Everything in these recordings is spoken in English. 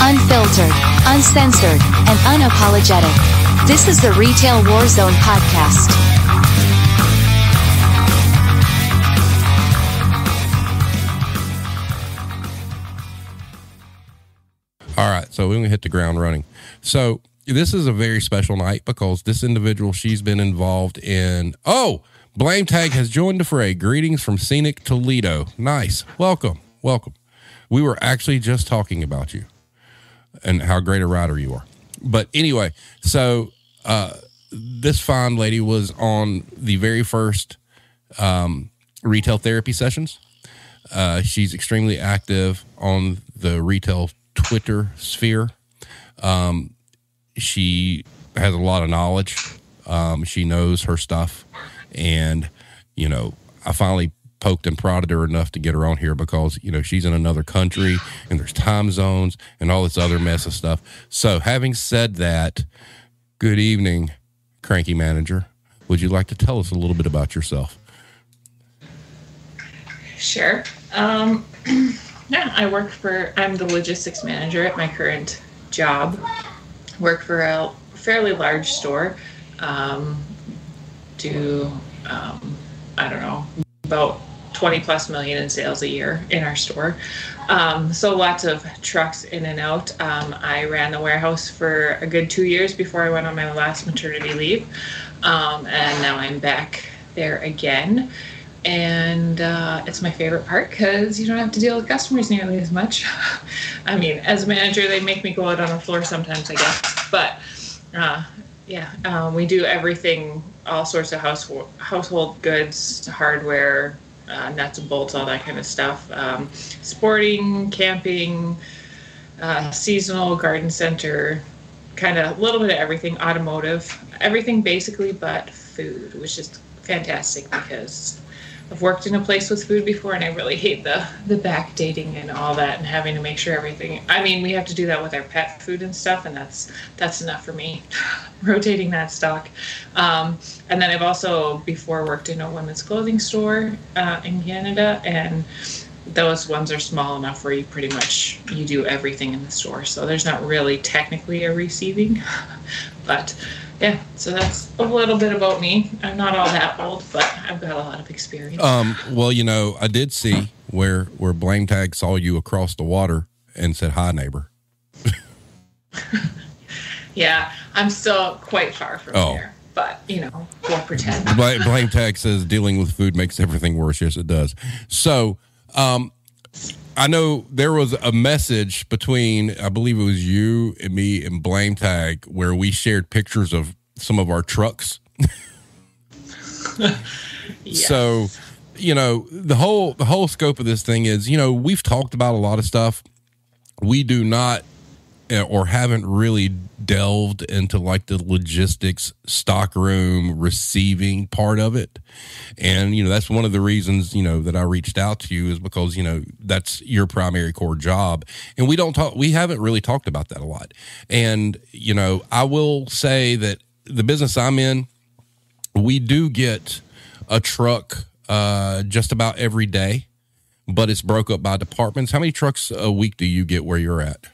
Unfiltered, uncensored, and unapologetic. This is the Retail Warzone Podcast. All right, so we're going to hit the ground running. So this is a very special night because this individual, she's been involved in... Oh, Blame Tag has joined the fray. Greetings from scenic Toledo. Nice. Welcome. We were actually just talking about you and how great a rider you are. But anyway, so this fine lady was on the very first retail therapy sessions. She's extremely active on the retail Twitter sphere. She has a lot of knowledge. She knows her stuff. And, you know, I finally poked and prodded her enough to get her on here because, you know, she's in another country and there's time zones and all this other mess of stuff. So having said that, good evening, Cranky Manager. Would you like to tell us a little bit about yourself? Sure. Yeah, I'm the logistics manager at my current job. Work for a fairly large store. About 20 plus million in sales a year in our store. So lots of trucks in and out. I ran the warehouse for a good 2 years before I went on my last maternity leave. And now I'm back there again. And it's my favorite part because you don't have to deal with customers nearly as much. I mean, as a manager, they make me go out on the floor sometimes, I guess. But we do everything, all sorts of household goods, hardware, nuts and bolts, all that kind of stuff. Sporting, camping, seasonal, garden center, kind of a little bit of everything, automotive, everything basically but food, which is fantastic because I've worked in a place with food before and I really hate the backdating and all that and having to make sure everything, I mean, we have to do that with our pet food and stuff, and that's enough for me, rotating that stock. And then I've also before worked in a women's clothing store in Canada, and those ones are small enough where you do everything in the store. So there's not really technically a receiving, but yeah, so that's a little bit about me. I'm not all that old, but I've got a lot of experience. Well, you know, I did see where Blame Tag saw you across the water and said, "Hi, neighbor." Yeah, I'm still quite far from here, but, you know, we'll pretend. Blame Tag says dealing with food makes everything worse. Yes, it does. So, I know there was a message between, I believe it was you and me and Blame Tag, where we shared pictures of some of our trucks. Yes. So, you know, the whole scope of this thing is, you know, we've talked about a lot of stuff. We do not or haven't really delved into like the logistics, stockroom, receiving part of it. And, you know, that's one of the reasons, you know, that I reached out to you is because, you know, that's your primary core job. And we haven't really talked about that a lot. And, you know, I will say that the business I'm in, we do get a truck just about every day, but it's broke up by departments. How many trucks a week do you get where you're at?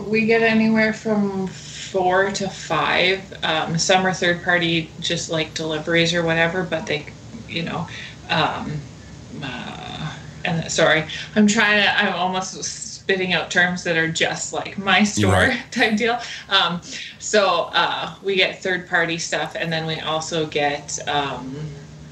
We get anywhere from 4 to 5. Some are third party, just like deliveries or whatever, but they, you know, and sorry, I'm almost spitting out terms that are just like my store type deal. So we get third party stuff, and then we also get,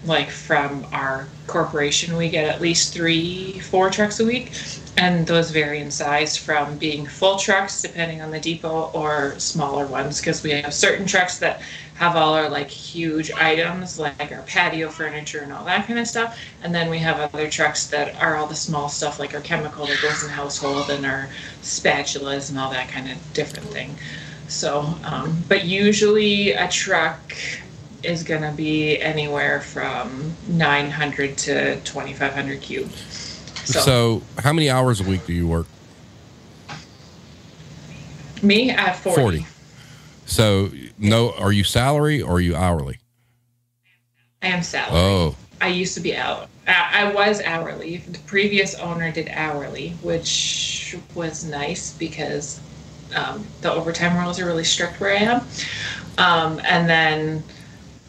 like from our corporation, we get at least 3-4 trucks a week, and those vary in size from being full trucks depending on the depot or smaller ones, because we have certain trucks that have all our like huge items like our patio furniture and all that kind of stuff, and then we have other trucks that are all the small stuff like our chemical that goes in household and our spatulas and all that kind of different thing. So but usually a truck is going to be anywhere from 900 to 2,500 cube. So how many hours a week do you work? Me, I have 40. So no, are you salary or are you hourly? I am salary. Oh. I used to be out. I was hourly. The previous owner did hourly, which which was nice because the overtime rules are really strict where I am. And then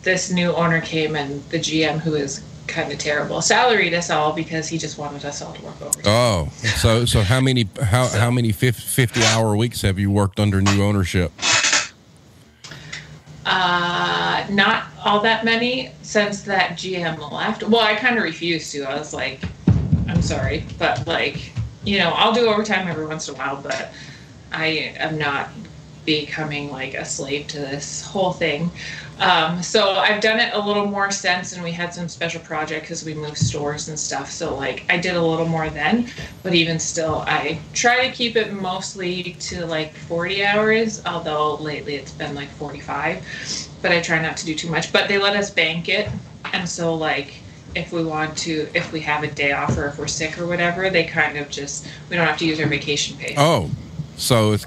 this new owner came, and the GM, who is kind of terrible, salaried us all because he just wanted us all to work overtime. Oh, so how many 50-hour weeks have you worked under new ownership? Not all that many since that GM left. Well, I kind of refused to. I was like, I'm sorry, but like, I'll do overtime every once in a while, but I am not becoming like a slave to this whole thing. So I've done it a little more since, and we had some special project because we moved stores and stuff. So like I did a little more then, but even still, I try to keep it mostly to like 40 hours, although lately it's been like 45, but I try not to do too much. But they let us bank it. And so like, if we have a day off or if we're sick or whatever, they kind of we don't have to use our vacation pay. Oh, so it's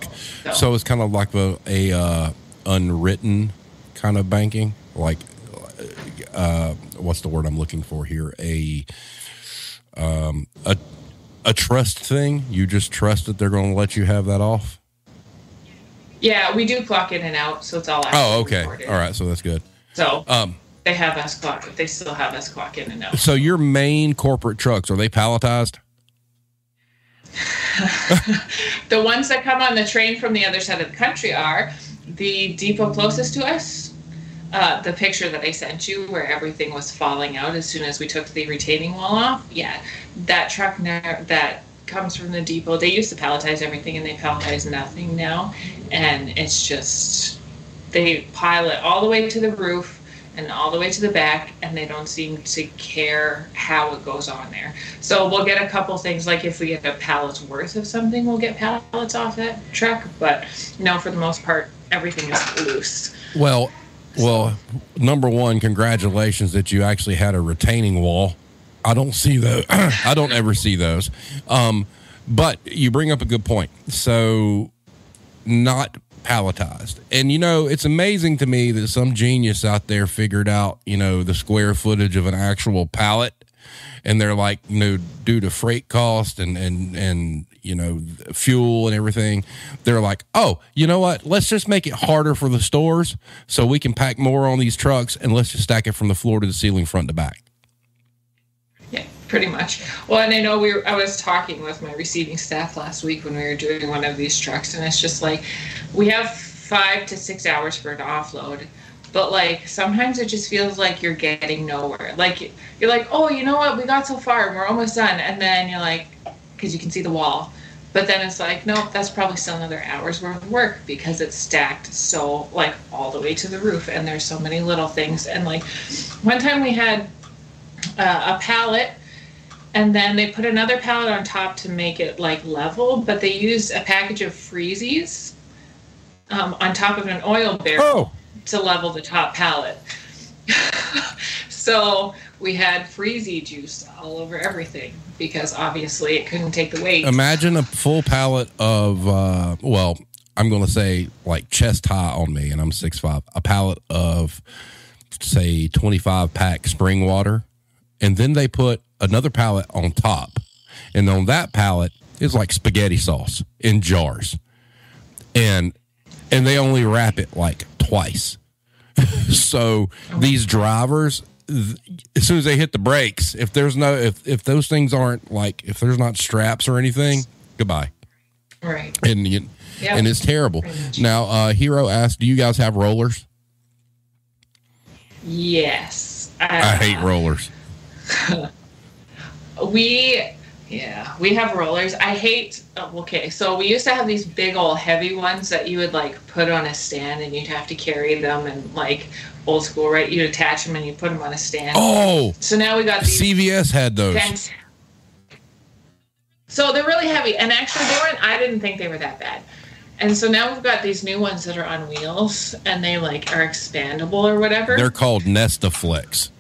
kind of like a unwritten kind of banking, like what's the word I'm looking for here? A trust thing. You just trust that they're going to let you have that off. Yeah, we do clock in and out, so it's all. Oh, okay, recorded. All right, so that's good. So they have us clock. They still have us clock in and out. So your main corporate trucks, are they palletized? The ones that come on the train from the other side of the country are. The depot closest to us, the picture that I sent you where everything was falling out as soon as we took the retaining wall off. Yeah, that truck that comes from the depot, they used to palletize everything and they palletize nothing now. And it's just, they pile it all the way to the roof and all the way to the back, and they don't seem to care how it goes on there. So we'll get a couple things, like if we get a pallet's worth of something, we'll get pallets off that truck. But no, for the most part, everything is loose. Well, number one, congratulations that you actually had a retaining wall. I don't see those. I don't ever see those. But you bring up a good point. So not palletized. And, it's amazing to me that some genius out there figured out, the square footage of an actual pallet. And they're like, due to freight cost and fuel and everything, they're like, oh, you know what? Let's just make it harder for the stores so we can pack more on these trucks, and let's just stack it from the floor to the ceiling, front to back. Yeah, pretty much. Well, and I know I was talking with my receiving staff last week when we were doing one of these trucks, and it's just like, we have 5 to 6 hours for it to offload. But like, sometimes it just feels like you're getting nowhere. Like, you're like, oh, you know what? We got so far and we're almost done. And then you're like, because you can see the wall. But then it's like, nope, that's probably still another hour's worth of work because it's stacked so like all the way to the roof. And there's so many little things. And like, one time we had a pallet, and then they put another pallet on top to make it like level. But they used a package of Freezies on top of an oil barrel. To level the top pallet. So we had Freezy juice all over everything because obviously it couldn't take the weight. Imagine a full pallet of, I'm going to say like chest high on me, and I'm 6'5", a pallet of, say, 25 pack spring water. And then they put another pallet on top. And on that pallet is like spaghetti sauce in jars. And they only wrap it like twice. So these drivers, as soon as they hit the brakes, if those things aren't like, if there's not straps or anything, goodbye. Right. And it's terrible. Now, Hero asked, do you guys have rollers? Yes. I hate rollers. We have rollers. I hate, so we used to have these big old heavy ones that you would like put on a stand and you'd have to carry them, and like old school, right? You'd attach them and you put them on a stand. Oh, so now we got these. CVS had those. So they're really heavy, and actually I didn't think they were that bad. And so now we've got these new ones that are on wheels, and they like are expandable or whatever. They're called Nestaflex.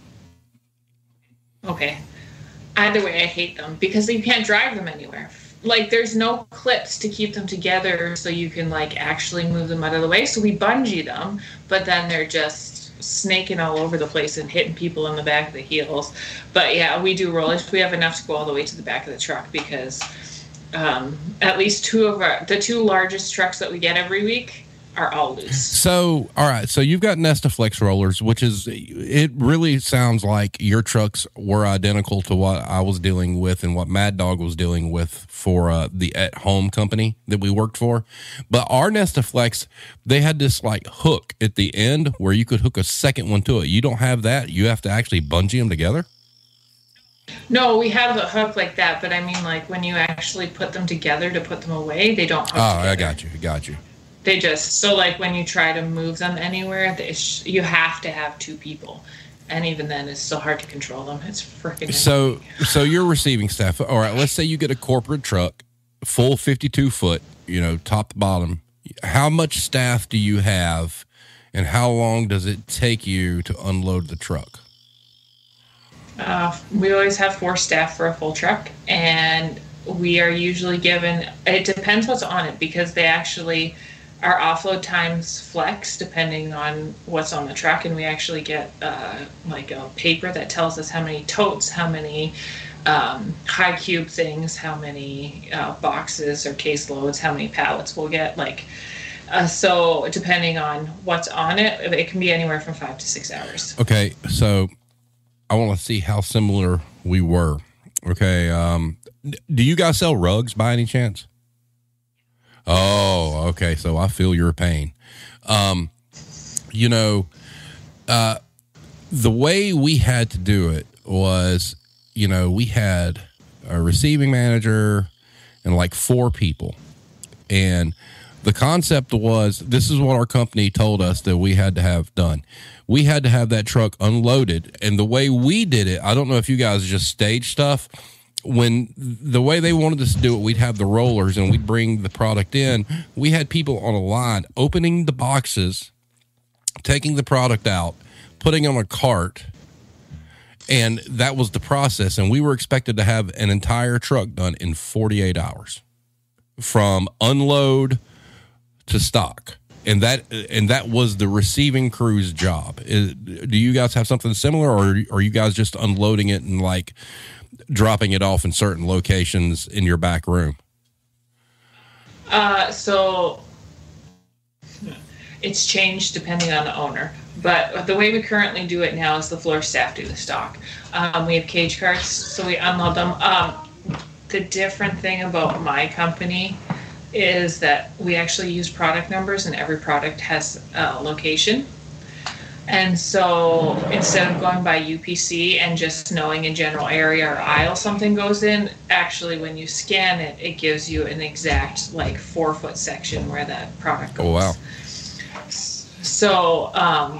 Okay. Either way, I hate them because you can't drive them anywhere. Like, there's no clips to keep them together so you can, like, actually move them out of the way. So we bungee them, but then they're just snaking all over the place and hitting people in the back of the heels. But, yeah, we do rollers. We have enough to go all the way to the back of the truck because at least the two largest trucks that we get every week are all loose. So, all right. So you've got Nestaflex rollers, which it really sounds like your trucks were identical to what I was dealing with and what Mad Dog was dealing with for the at-home company that we worked for. But our Nestaflex, they had this like hook at the end where you could hook a second one to it. You don't have that. You have to actually bungee them together. No, we have a hook like that, but I mean, like when you actually put them together to put them away, they don't hook together. I got you. They just, so like when you try to move them anywhere, you have to have two people. And even then, it's still hard to control them. It's freaking So your receiving staff, all right, let's say you get a corporate truck, full 52 foot, top to bottom. How much staff do you have, and how long does it take you to unload the truck? We always have 4 staff for a full truck, and we are usually given, it depends what's on it, because they actually, our offload times flex depending on what's on the truck, and we actually get like a paper that tells us how many totes, how many high cube things, how many boxes or case loads, how many pallets we'll get. So depending on what's on it, it can be anywhere from 5 to 6 hours. Okay, so I want to see how similar we were. Okay, do you guys sell rugs by any chance? Oh, okay. So I feel your pain. The way we had to do it was, we had a receiving manager and like 4 people. And the concept was, this is what our company told us that we had to have done. We had to have that truck unloaded. And the way we did it, I don't know if you guys just stage stuff. When the way they wanted us to do it, we'd have the rollers and we'd bring the product in. We had people on a line opening the boxes, taking the product out, putting on a cart, and that was the process. And we were expected to have an entire truck done in 48 hours from unload to stock. And that was the receiving crew's job. Do you guys have something similar, or are you guys just unloading it and like dropping it off in certain locations in your back room? So it's changed depending on the owner, but the way we currently do it now is the floor staff do the stock. We have cage carts, so we unload them. The different thing about my company is that we actually use product numbers, and every product has a location. And so instead of going by UPC and just knowing a general area or aisle something goes in, actually when you scan it, it gives you an exact 4-foot section where that product goes. Oh, wow.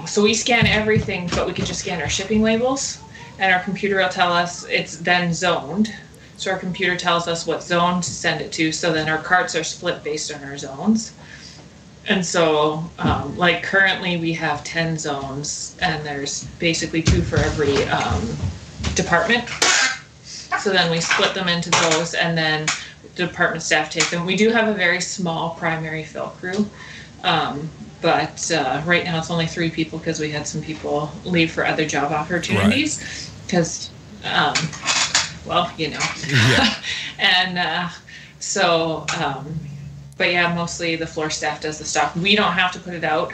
So we scan everything, but we can just scan our shipping labels, and our computer will tell us it's then zoned. So our computer tells us what zone to send it to. So then our carts are split based on our zones. And so, currently we have 10 zones, and there's basically 2 for every department. So then we split them into those, and then the department staff take them. We do have a very small primary fill crew, but right now it's only 3 people because we had some people leave for other job opportunities. Because, Yeah. And but yeah, mostly the floor staff does the stock. We don't have to put it out.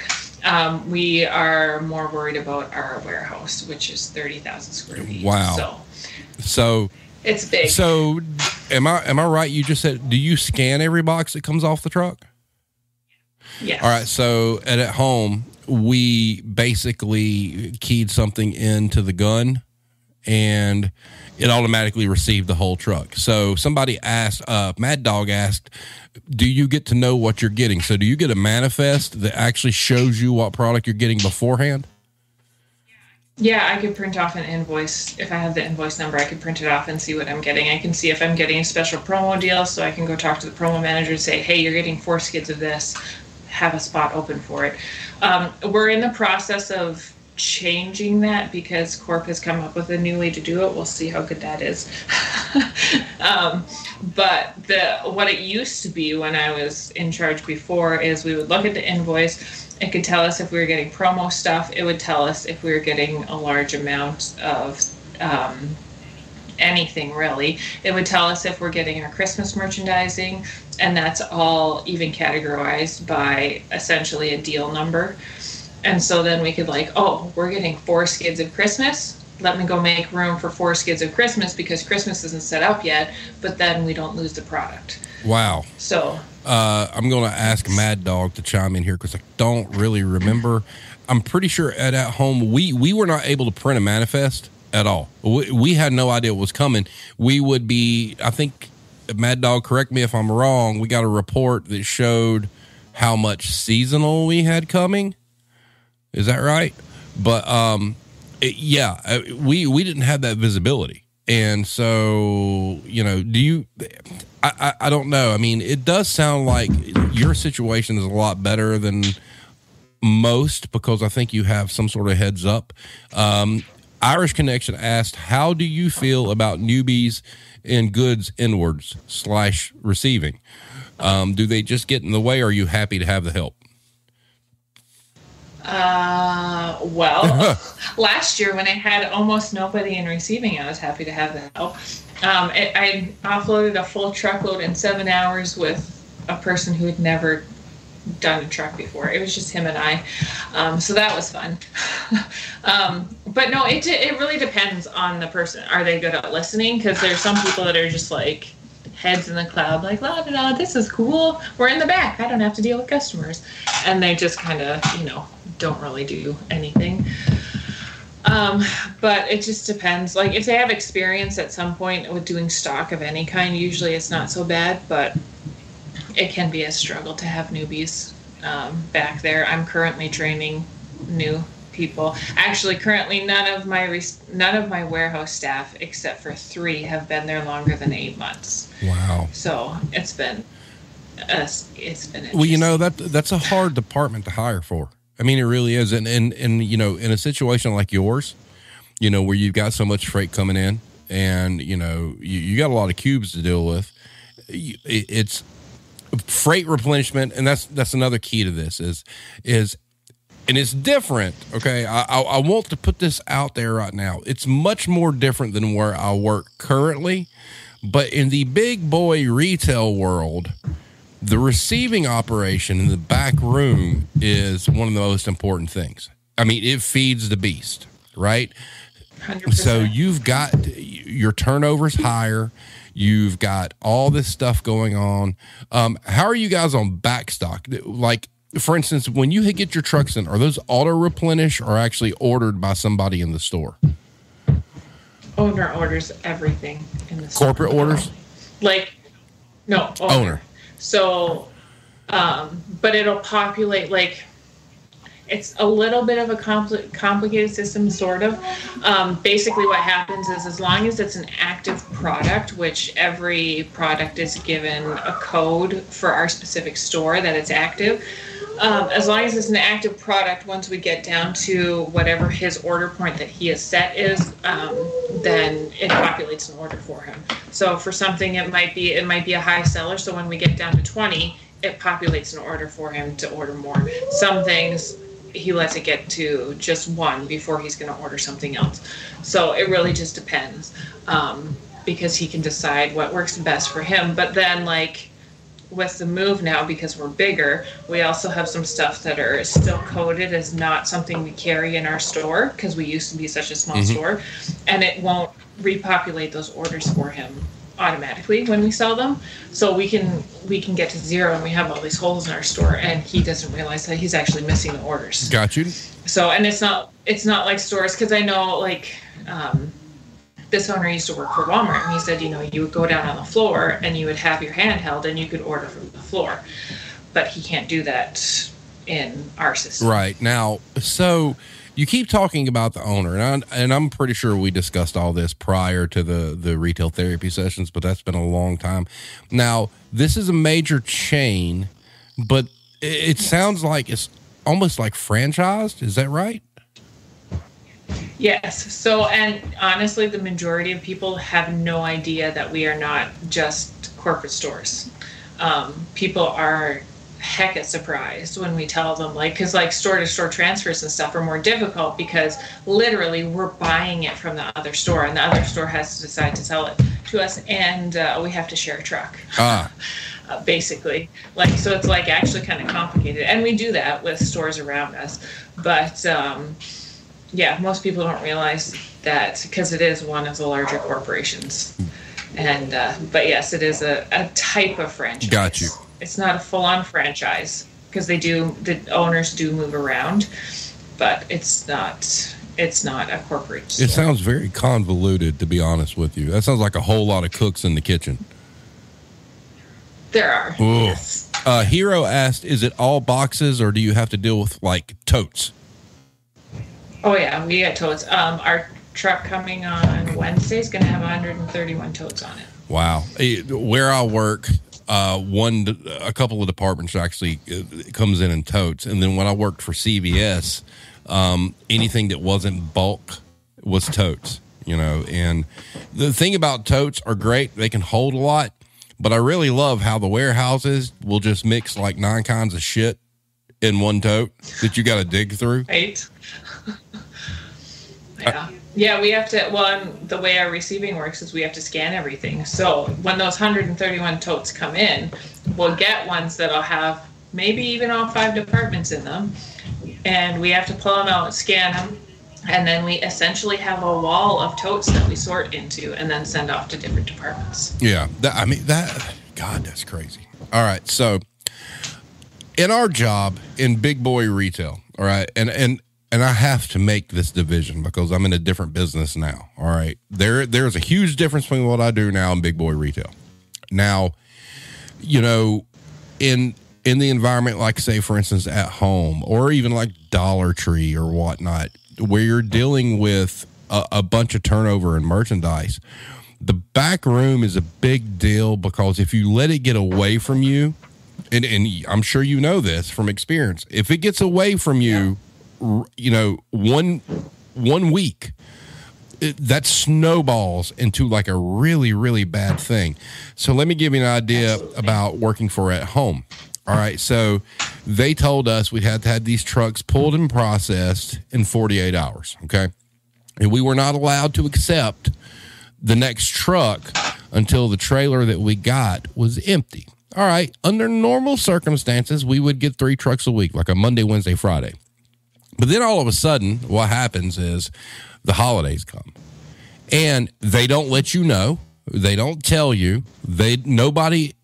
We are more worried about our warehouse, which is 30,000 square feet. Wow. So it's big. So am I right? You just said, do you scan every box that comes off the truck? Yes. All right. So at home, we basically keyed something into the gun, and it automatically received the whole truck. So somebody asked, Mad Dog asked, do you get to know what you're getting? So do you get a manifest that actually shows you what product you're getting beforehand? Yeah, I could print off an invoice. If I have the invoice number, I could print it off and see what I'm getting. I can see if I'm getting a special promo deal, so I can go talk to the promo manager and say, hey, you're getting 4 skids of this. Have a spot open for it. We're in the process of changing that because Corp has come up with a new way to do it. We'll see how good that is. But what it used to be when I was in charge before is we would look at the invoice. It could tell us if we were getting promo stuff. It would tell us if we were getting a large amount of anything really. It would tell us if we're getting our Christmas merchandising, and that's all even categorized by essentially a deal number. And so then we could like, oh, we're getting 4 skids of Christmas. Let me go make room for 4 skids of Christmas because Christmas isn't set up yet, but then we don't lose the product. Wow. So I'm going to ask Mad Dog to chime in here because I don't really remember. I'm pretty sure at home we were not able to print a manifest at all. We had no idea what was coming. We would be, I think, Mad Dog, correct me if I'm wrong, we got a report that showed how much seasonal we had coming. Is that right? But we didn't have that visibility. And so, I don't know. I mean, it does sound like your situation is a lot better than most because I think you have some sort of heads up. Irish Connection asked, how do you feel about newbies in goods inwards / receiving? Do they just get in the way, or are you happy to have the help? Well, last year when I had almost nobody in receiving, I was happy to have the help. I offloaded a full truckload in 7 hours with a person who had never done a truck before. It was just him and I. So that was fun. But no, it really depends on the person. Are they good at listening? Because there's some people that are just like heads in the cloud, like, la, da, da, this is cool. We're in the back. I don't have to deal with customers. And they just kind of, don't really do anything. But it just depends. Like if they have experience at some point with doing stock of any kind, usually it's not so bad, but it can be a struggle to have newbies back there. I'm currently training new people. Actually, currently none of my warehouse staff, except for 3, have been there longer than 8 months. Wow! So it's been well, that's a hard department to hire for. I mean, it really is, and in a situation like yours, where you've got so much freight coming in, and you got a lot of cubes to deal with. It's freight replenishment, and that's another key to this is and it's different. Okay, I want to put this out there right now. It's much more different than where I work currently, but in the big boy retail world, the receiving operation in the back room is one of the most important things. I mean, it feeds the beast, right? 100%. So you've got your turnovers higher. You've got all this stuff going on. How are you guys on backstock? Like, for instance, when you get your trucks in, are those auto replenish or actually ordered by somebody in the store? Owner orders everything in the store. Corporate orders? Like, no, owner. So, but it'll populate, like, it's a little bit of a complicated system, sort of. Basically what happens is as long as it's an active product, which every product is given a code for our specific store that it's active, as long as it's an active product, once we get down to whatever his order point that he has set is, then it populates an order for him. So for something, it might be a high seller. So when we get down to 20, it populates an order for him to order more. Some things he lets it get to just 1 before he's going to order something else. So it really just depends, because he can decide what works best for him. But then, like, with the move now, because we're bigger, we also have some stuff that are still coded as not something we carry in our store because we used to be such a small store, and it won't repopulate those orders for him automatically when we sell them. So we can get to 0 and we have all these holes in our store, and he doesn't realize that he's actually missing the orders. Got you. So, and it's not like stores, because I know, like, this owner used to work for Walmart, and he said, you would go down on the floor and you would have your handheld and you could order from the floor, but he can't do that in our system. Right. Now, so you keep talking about the owner, and I'm pretty sure we discussed all this prior to the retail therapy sessions, but that's been a long time. Now, this is a major chain, but it sounds like it's almost like franchised. Is that right? Yes. So, and honestly, the majority of people have no idea that we are not just corporate stores. People hecka surprised when we tell them, like, because like store-to-store transfers and stuff are more difficult because literally we're buying it from the other store, and the other store has to decide to sell it to us, and we have to share a truck. Basically, like, so it's like actually kind of complicated, and we do that with stores around us, but yeah, most people don't realize that because it is one of the larger corporations. And but yes, it is a type of franchise. Got you. It's not a full-on franchise because the owners do move around, but it's not a corporate store. It sounds very convoluted, to be honest with you. That sounds like a whole lot of cooks in the kitchen. There are. Yes. Hero asked, is it all boxes or do you have to deal with like totes? Oh yeah, we get totes. Our truck coming on Wednesday is going to have 131 totes on it. Wow. Where I work, a couple of departments actually comes in totes. And then when I worked for CVS, anything that wasn't bulk was totes, and the thing about totes are great. They can hold a lot. But I really love how the warehouses will just mix like 9 kinds of shit in one tote that you got to dig through. Right. Yeah. Yeah, we have to, well, the way our receiving works is we have to scan everything. So when those 131 totes come in, we'll get ones that'll have maybe even all 5 departments in them. And we have to pull them out, scan them. And then we essentially have a wall of totes that we sort into and then send off to different departments. Yeah. God, that's crazy. All right. So in our job in big boy retail, all right, and I have to make this division because I'm in a different business now. All right. There's a huge difference between what I do now and big boy retail. Now, in the environment, like say, for instance, at home or even like Dollar Tree or whatnot, where you're dealing with a bunch of turnover in merchandise, the back room is a big deal because if you let it get away from you, and I'm sure you know this from experience, if it gets away from you, one week, that snowballs into like a really, really bad thing. So let me give you an idea about working for at home. All right, so they told us we had to have these trucks pulled and processed in 48 hours, okay? And we were not allowed to accept the next truck until the trailer that we got was empty. All right, under normal circumstances, we would get 3 trucks a week, like a Monday, Wednesday, Friday. But then all of a sudden, what happens is the holidays come. And they don't let you know. They don't tell you. Nobody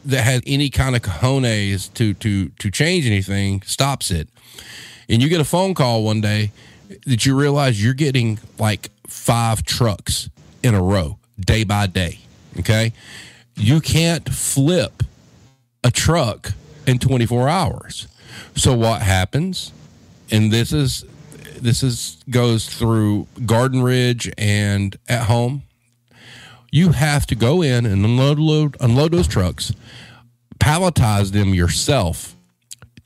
that has any kind of cojones to change anything stops it. And you get a phone call one day that you realize you're getting like 5 trucks in a row, day by day. Okay. You can't flip a truck in 24 hours. So what happens? And this goes through Garden Ridge and at home. You have to go in and unload those trucks, palletize them yourself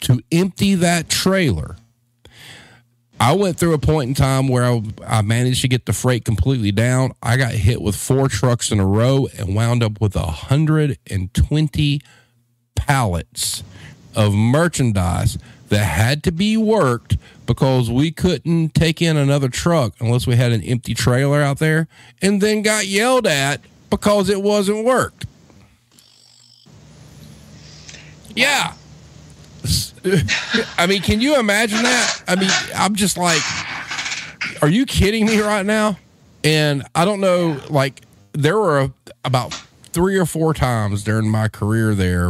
to empty that trailer. I went through a point in time where I managed to get the freight completely down. I got hit with 4 trucks in a row and wound up with 120 pallets of merchandise that had to be worked because we couldn't take in another truck unless we had an empty trailer out there, and then got yelled at because it wasn't worked. Yeah. I mean, can you imagine that? I mean, I'm just like, are you kidding me right now? And I don't know, like, there were about 3 or 4 times during my career there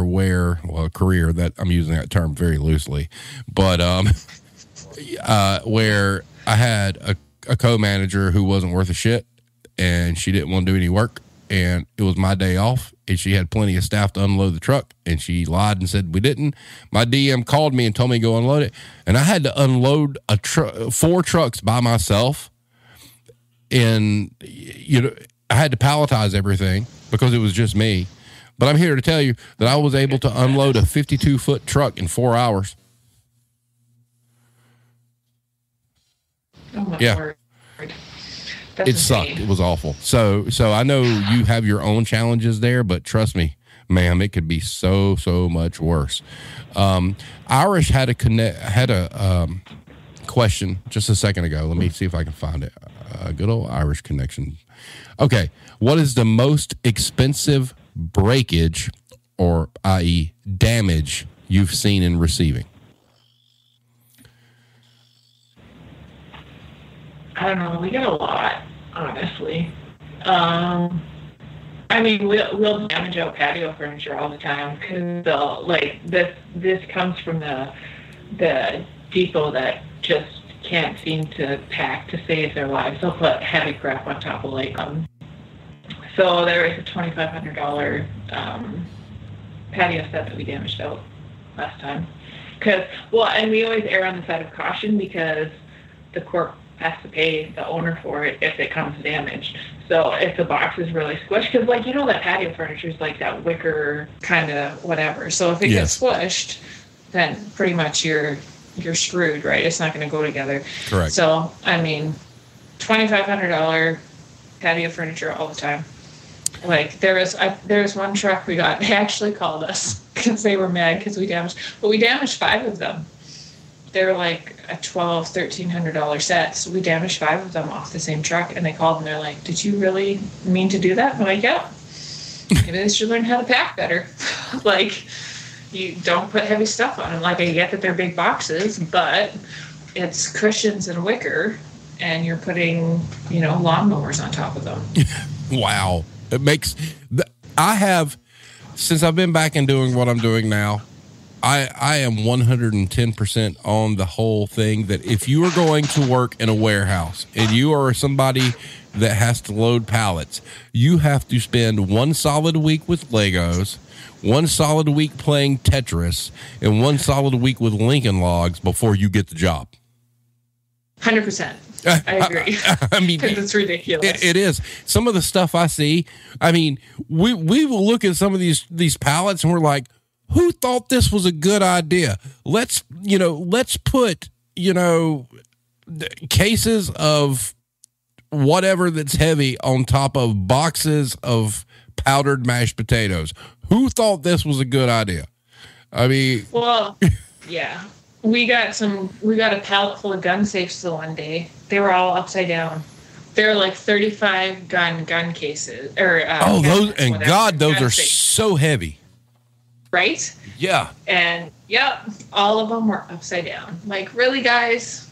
career, that I'm using that term very loosely, but where I had a co-manager who wasn't worth a shit and she didn't want to do any work, and it was my day off and she had plenty of staff to unload the truck, and she lied and said we didn't. My DM called me and told me to go unload it, and I had to unload 4 trucks by myself, and I had to palletize everything because it was just me. But I'm here to tell you that I was able to unload a 52-foot truck in 4 hours. Oh my yeah. word. That's it sucked. It was awful. So I know you have your own challenges there, but trust me, ma'am, it could be so much worse. Irish had a question just a second ago. Let me see if I can find it. Good old Irish connection. Okay, what is the most expensive breakage, or i.e. damage, you've seen in receiving? I don't know. We get a lot, honestly. I mean, we'll damage out patio furniture all the time because this comes from the depot that just can't seem to pack to save their lives. They'll put heavy crap on top of So there was a $2,500 patio set that we damaged out last time. And we always err on the side of caution because the corp has to pay the owner for it if it comes damaged. So if the box is really squished, because that patio furniture is like that wicker kind of whatever. So if it gets squished, then pretty much you're screwed, right? It's not going to go together. Correct. So I mean, $2,500 patio furniture all the time. Like there was one truck we got. They actually called us because they were mad because we damaged 5 of them. They were like a $1,200-$1,300 set. So we damaged 5 of them off the same truck, and they called and they're like, "Did you really mean to do that?" I'm like, "Yeah. Maybe they should learn how to pack better." You don't put heavy stuff on them. I get that they're big boxes, but it's cushions and wicker, and you're putting, lawnmowers on top of them. Wow. It makes... since I've been back and doing what I'm doing now, I am 110% on the whole thing that if you are going to work in a warehouse and you are somebody that has to load pallets, you have to spend 1 solid week with Legos, 1 solid week playing Tetris, and 1 solid week with Lincoln Logs before you get the job. 100%. I agree. I mean, because it's ridiculous. It is. Some of the stuff I see, I mean, we will look at some of these pallets and we're like, who thought this was a good idea? Let's put, cases of whatever that's heavy on top of boxes of powdered mashed potatoes. Who thought this was a good idea? I mean, well, yeah, we got a pallet full of gun safes the one day. They were all upside down. They're like 35 gun cases those are so heavy. Right? Yeah. And all of them were upside down. Like, really, guys?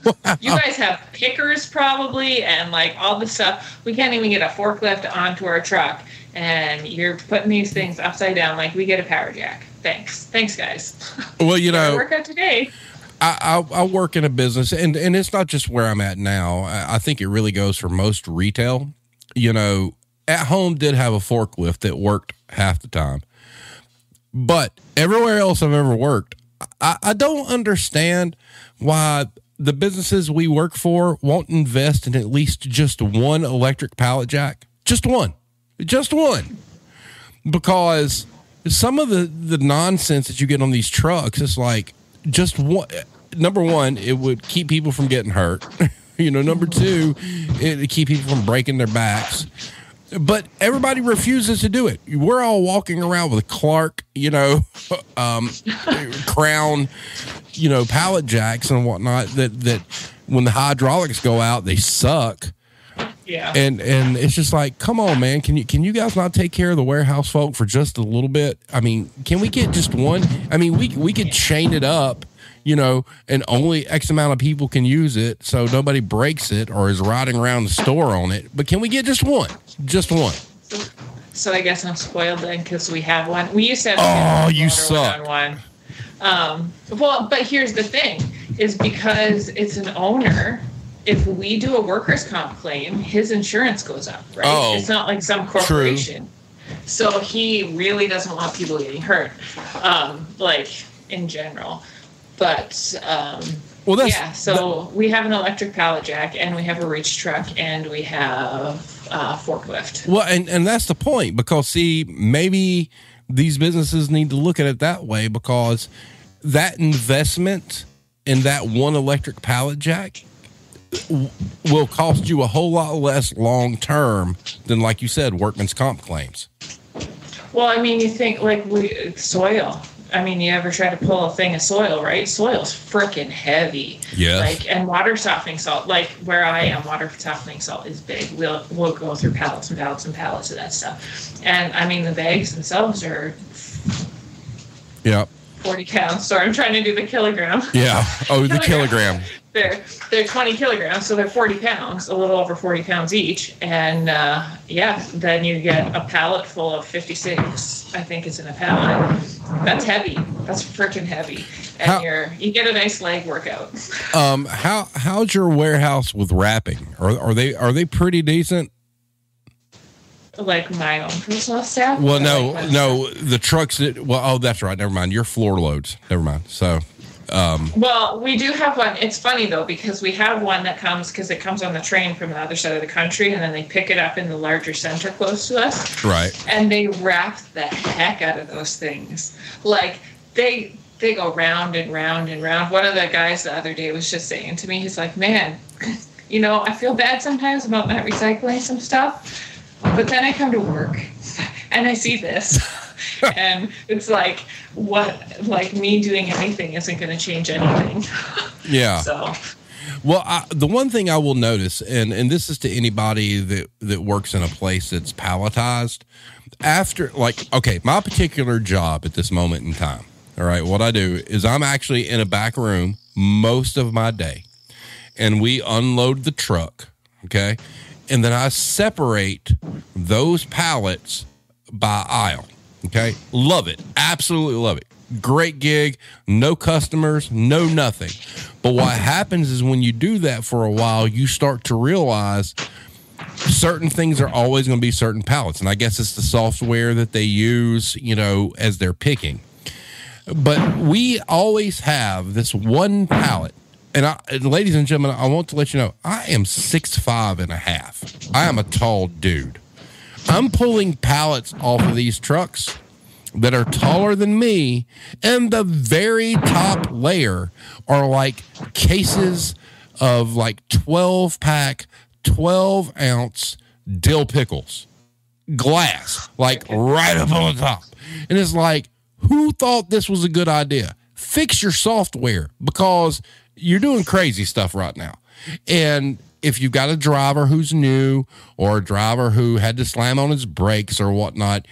Wow. You guys have pickers probably and all this stuff. We can't even get a forklift onto our truck, and you're putting these things upside down like we get a power jack. Thanks, guys. Well, work out today. I work in a business, and it's not just where I'm at now. I think it really goes for most retail. At home did have a forklift that worked half the time. But everywhere else I've ever worked, I don't understand why the businesses we work for won't invest in at least just 1 electric pallet jack. Just one. Because some of the nonsense that you get on these trucks is like just one. Number one, it would keep people from getting hurt. Number 2, it would keep people from breaking their backs. But everybody refuses to do it. We're all walking around with Clark, Crown, pallet jacks and whatnot that when the hydraulics go out, they suck. Yeah. And it's just like, come on, man. Can you guys not take care of the warehouse folk for just a little bit? I mean, can we get just one? I mean, we could chain it up, and only X amount of people can use it so nobody breaks it or is riding around the store on it. But can we get just one? Just one. So I guess I'm spoiled then because we have one. We used to have you suck. One. Well, but here's the thing, is because it's an owner, if we do a workers' comp claim, his insurance goes up, right? Oh, it's not like some corporation. True. So he really doesn't want people getting hurt, in general. But, so we have an electric pallet jack, and we have a reach truck, and we have a forklift. Well, and that's the point, because, see, maybe these businesses need to look at it that way, because that investment in that 1 electric pallet jack will cost you a whole lot less long term than, like you said, workman's comp claims. Well, I mean, you think like soil. I mean, you ever try to pull a thing of soil, right? Soil's freaking heavy. Yes. Like, and water softening salt, like where I am, water softening salt is big. We'll go through pallets and pallets and pallets of that stuff. And I mean, the bags themselves are 40 pounds. Sorry, I'm trying to do the kilogram. Yeah. Oh, the kilogram. They're 20 kilograms, so they're 40 pounds, a little over 40 pounds each. And then you get a pallet full of 56, I think is in a pallet. That's heavy. That's freaking heavy. And you get a nice leg workout. How's your warehouse with wrapping? Are they pretty decent? Like my own personal staff? Well, no, the trucks that's right. Never mind. Your floor loads. Never mind. So, well, we do have one. It's funny though, because we have one that comes on the train from the other side of the country, and then they pick it up in the larger center close to us. Right. And they wrap the heck out of those things. Like they go round and round and round. One of the guys the other day was just saying to me, he's like, man, I feel bad sometimes about not recycling some stuff. But then I come to work and I see this and it's like, me doing anything isn't going to change anything. Yeah. So, well, the one thing I will notice, and this is to anybody that works in a place that's palletized, my particular job at this moment in time, all right, what I do is I'm actually in a back room most of my day, and we unload the truck, okay? And then I separate those pallets by aisle. Okay. Love it. Absolutely love it. Great gig. No customers, no nothing. But what happens is when you do that for a while, you start to realize certain things are always going to be certain pallets. And I guess it's the software that they use, as they're picking. But we always have this one pallet. And ladies and gentlemen, I want to let you know, I am 6'5.5". I am a tall dude. I'm pulling pallets off of these trucks that are taller than me, and the very top layer are like cases of 12-pack, 12-ounce dill pickles. Glass, right up on the top. And it's like, who thought this was a good idea? Fix your software, because you're doing crazy stuff right now. And if you've got a driver who's new or a driver who had to slam on his brakes or whatnot,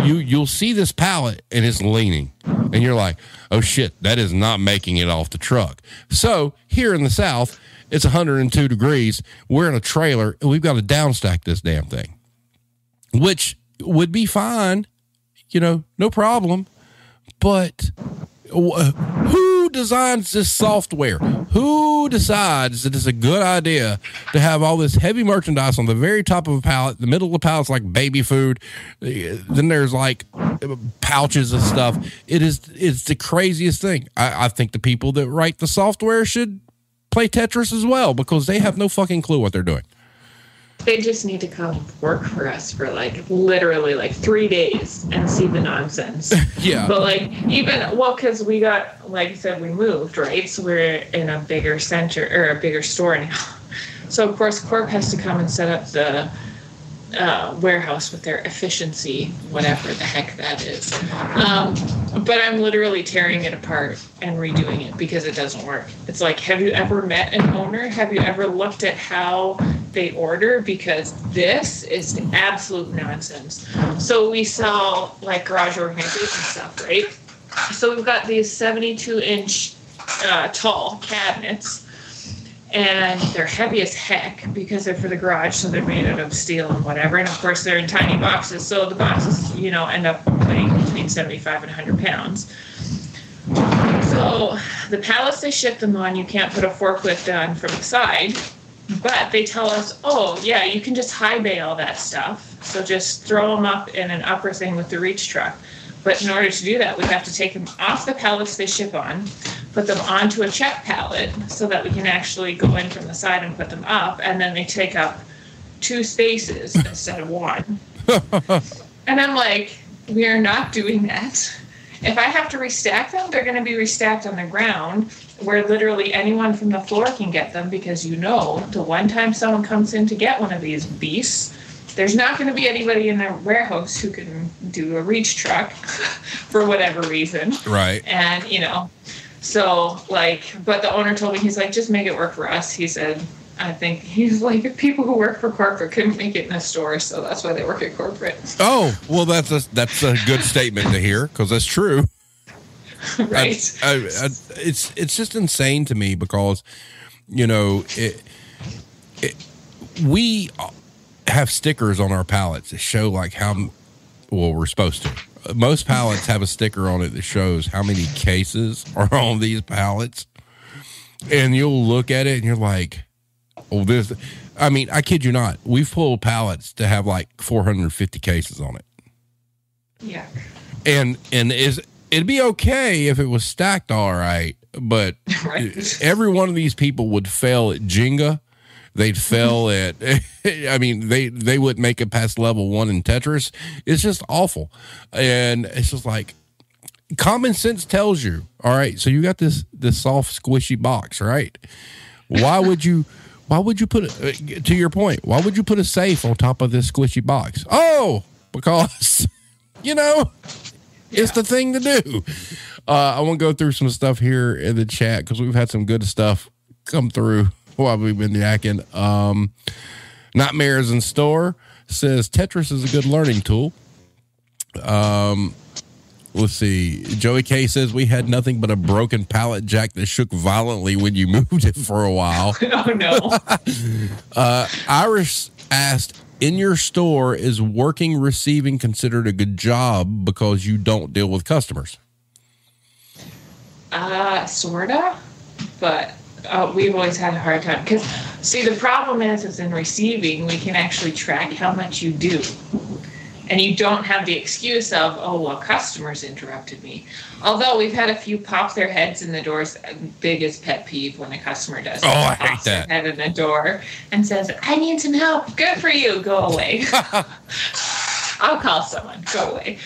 you'll see this pallet and it's leaning. And you're like, oh shit, that is not making it off the truck. So here in the South, it's 102 degrees. We're in a trailer and we've got to downstack this damn thing, which would be fine, no problem. But who designs this software? Who decides that it's a good idea to have all this heavy merchandise on the very top of a pallet? The middle of the pallet's like baby food. Then there's pouches of stuff. It's the craziest thing. I think the people that write the software should play Tetris as well, because they have no fucking clue what they're doing. They just need to come work for us for literally 3 days and see the nonsense. Yeah. But because we got, like I said, we moved, right? So we're in a bigger center or a bigger store now. So of course Corp has to come and set up the warehouse with their efficiency, whatever the heck that is. But I'm literally tearing it apart and redoing it because it doesn't work. It's like, have you ever met an owner? Have you ever looked at how they order? Because this is absolute nonsense. So we sell garage organization stuff, right? So we've got these 72-inch tall cabinets. And they're heavy as heck because they're for the garage, so they're made out of steel and whatever. And of course, they're in tiny boxes, so the boxes, end up weighing between 75 and 100 pounds. So the pallets they ship them on, you can't put a forklift on from the side, but they tell us, oh yeah, you can just high bay all that stuff. So just throw them up in an upper thing with the reach truck. But in order to do that, we have to take them off the pallets they ship on, put them onto a check pallet so that we can actually go in from the side and put them up, and then they take up 2 spaces instead of 1. And I'm like, we are not doing that. If I have to restack them, they're going to be restacked on the ground where literally anyone from the floor can get them, because the one time someone comes in to get one of these beasts, there's not going to be anybody in the warehouse who can do a reach truck for whatever reason. Right. And, so but the owner told me, he's like, just make it work for us. He said, I think he's like, if people who work for corporate couldn't make it in a store, so that's why they work at corporate. Oh, well, that's a good statement to hear, because that's true. Right. It's just insane to me because, we have stickers on our pallets that show we're supposed to. Most pallets have a sticker on it that shows how many cases are on these pallets. And you'll look at it and you're like, I kid you not. We've pulled pallets to have 450 cases on it. Yeah. And it'd be okay if it was stacked all right, but right. Every one of these people would fail at Jenga. They'd fail at, they wouldn't make it past level 1 in Tetris. It's just awful. And it's just common sense tells you, all right, so you got this soft, squishy box, right? Why would you put it, to your point, why would you put a safe on top of this squishy box? Oh, because, it's the thing to do. I want to go through some stuff here in the chat because we've had some good stuff come through while we've been yakking. Nightmares in Store says Tetris is a good learning tool. Let's see. Joey K says we had nothing but a broken pallet jack that shook violently when you moved it for a while. Oh, no. Iris asked, in your store, is working receiving considered a good job because you don't deal with customers? Sorta, but we've always had a hard time because, see, the problem is in receiving, we can actually track how much you do. And you don't have the excuse of, customers interrupted me. Although we've had a few pop their heads in the doors. Biggest pet peeve when a customer does. Oh, I hate that. Head in the door and says, I need some help. Good for you. Go away. I'll call someone. Go away.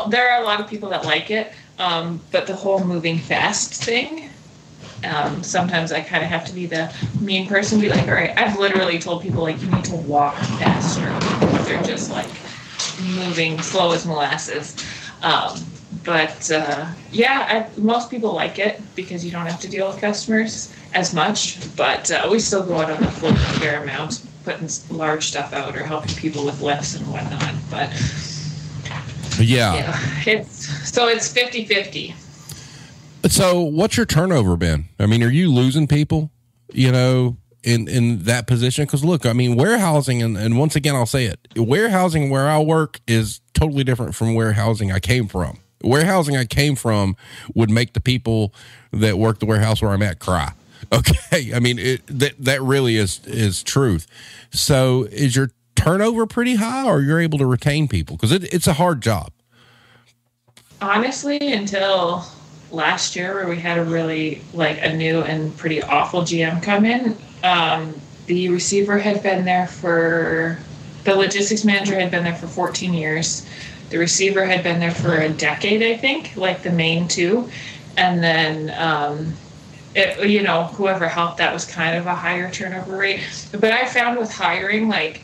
There are a lot of people that like it. But the whole moving fast thing, sometimes I kind of have to be the mean person, be like, all right, I've literally told people, you need to walk faster. They're just, moving slow as molasses. Most people like it because you don't have to deal with customers as much, but we still go out on the floor a fair amount, putting large stuff out or helping people with lifts and whatnot, but... Yeah. It's 50-50. So what's your turnover been? Are you losing people, in that position? Because look, warehousing, and once again, I'll say it, warehousing where I work is totally different from warehousing I came from. Warehousing I came from would make the people that work the warehouse where I'm at cry. Okay. That really is truth. So is your turnover pretty high, or you're able to retain people? Because it's a hard job. Honestly, until last year where we had a really a new and pretty awful GM come in, the receiver had been there the logistics manager had been there for 14 years. The receiver had been there for a decade, I think, the main two. And then, whoever helped, that was kind of a higher turnover rate. But I found with hiring, I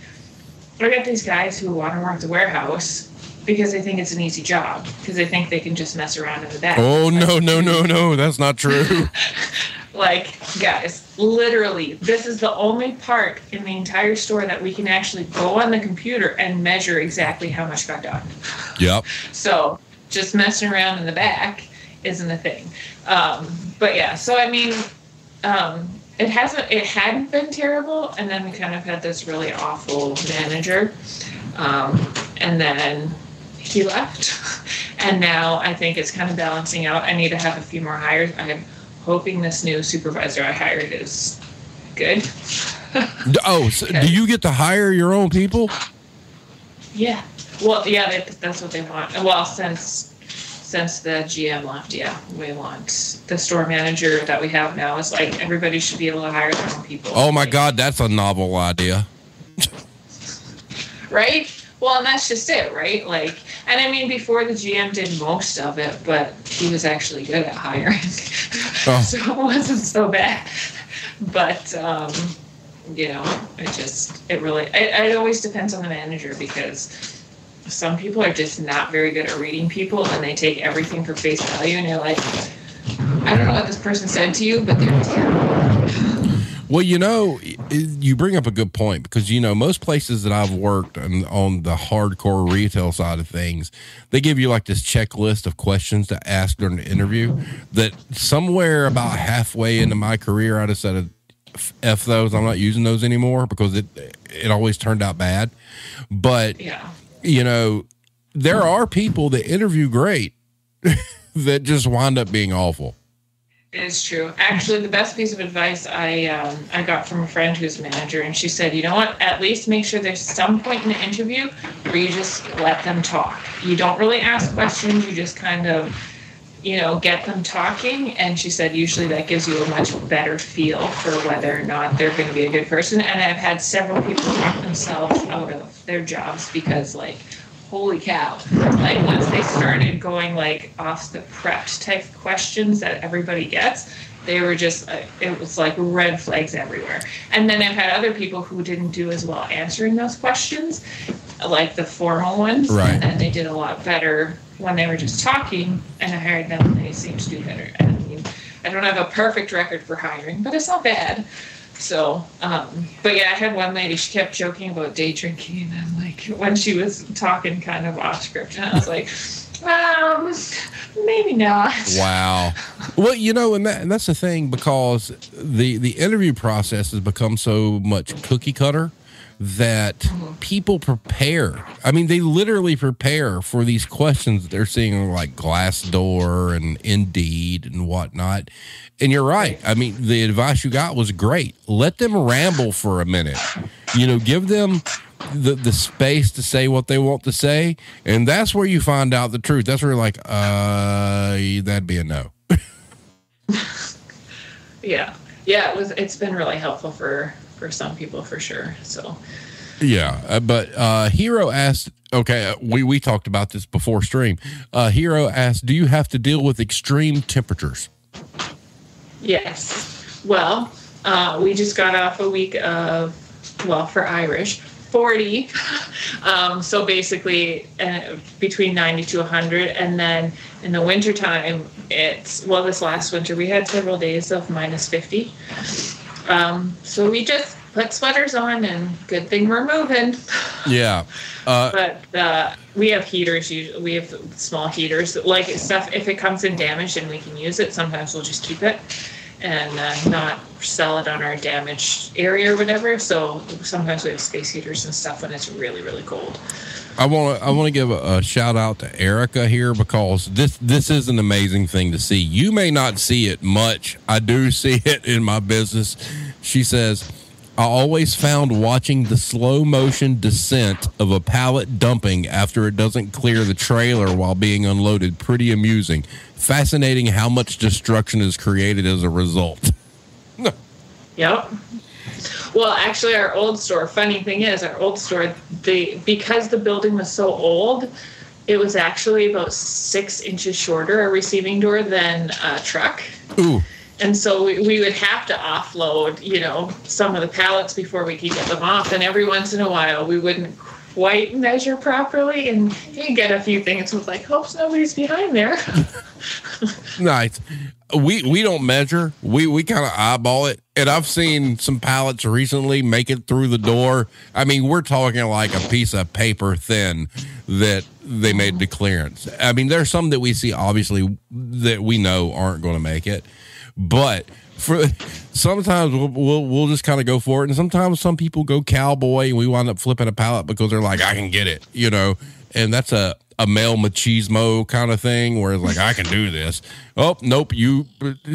got these guys who want to work the warehouse because they think it's an easy job, because they think they can just mess around in the back. Oh, no, that's not true. Guys, literally, this is the only part in the entire store that we can actually go on the computer and measure exactly how much got done. Yep. So just messing around in the back isn't a thing. It hadn't been terrible, and then we kind of had this really awful manager, and then he left, and now I think it's kind of balancing out. I need to have a few more hires. I'm hoping this new supervisor I hired is good. Oh, so do you get to hire your own people? Yeah. Well, yeah, that's what they want. Well, since the GM left, yeah, we want the store manager that we have now is everybody should be able to hire their own people. Oh my God, that's a novel idea. Right? Well, and that's just it, right? Before the GM did most of it, but he was actually good at hiring. Oh. So it wasn't so bad. But, it always depends on the manager, because some people are just not very good at reading people, and they take everything for face value, and you're like, I don't know what this person said to you, but they're terrible. Well, you bring up a good point, because, most places that I've worked on the hardcore retail side of things, they give you like this checklist of questions to ask during the interview that somewhere about halfway into my career, I just said, F those. I'm not using those anymore, because it always turned out bad. But, there are people that interview great that just wind up being awful. It is true. Actually, the best piece of advice I got from a friend who's a manager, and she said, you know what, at least make sure there's some point in the interview where you just let them talk. You don't really ask questions, you just kind of, get them talking. And she said, usually that gives you a much better feel for whether or not they're going to be a good person. And I've had several people talk themselves out of their jobs because, holy cow, once they started going off the prepped type questions that everybody gets, they were just it was like red flags everywhere. And then I've had other people who didn't do as well answering those questions, like the formal ones, right, and then they did a lot better when they were just talking, and I hired them and they seemed to do better. And I don't have a perfect record for hiring, but it's not bad. So, but yeah, I had one lady, she kept joking about day drinking, and when she was talking kind of off script, and I was like, maybe not. Wow. Well, and that's the thing, because the interview process has become so much cookie cutter that people prepare. I mean, they literally prepare for these questions that they're seeing on Glassdoor and Indeed and whatnot. And you're right. I mean, the advice you got was great. Let them ramble for a minute. Give them the space to say what they want to say, and that's where you find out the truth. That's where you're like, that'd be a no. Yeah. It's been really helpful for some people, for sure. So yeah, but Hero asked, okay, we talked about this before stream. Hero asked, do you have to deal with extreme temperatures? Yes. Well, we just got off a week of, for Irish, 40. So basically between 90 to 100. And then in the wintertime, this last winter, we had several days of minus 50. So we just put sweaters on, and good thing we're moving. Yeah. But we have heaters. We have small heaters. Stuff, if it comes in damaged and we can use it, sometimes we'll just keep it and not sell it on our damaged area or whatever. So sometimes we have space heaters and stuff when it's really, really cold. I want to give a shout out to Erica here, because this is an amazing thing to see. You may not see it much. I do see it in my business. She says, I always found watching the slow motion descent of a pallet dumping after it doesn't clear the trailer while being unloaded pretty amusing. Fascinating how much destruction is created as a result. Yep. Well, actually, our old store, funny thing is, because the building was so old, it was actually about 6 inches shorter, a receiving door, than a truck. Ooh. And so we would have to offload, some of the pallets before we could get them off. And every once in a while, we wouldn't quite measure properly, and you get a few things with hopes nobody's behind there. Nice. We don't measure. We kind of eyeball it. And I've seen some pallets recently make it through the door. I mean, we're talking like a piece of paper thin that they made the clearance. I mean, there's some that we see, obviously, that we know aren't going to make it. But for sometimes we'll just kind of go for it. And sometimes some people go cowboy, and we wind up flipping a pallet because they're like, I can get it, and that's a male machismo kind of thing where it's like, I can do this. Oh, nope.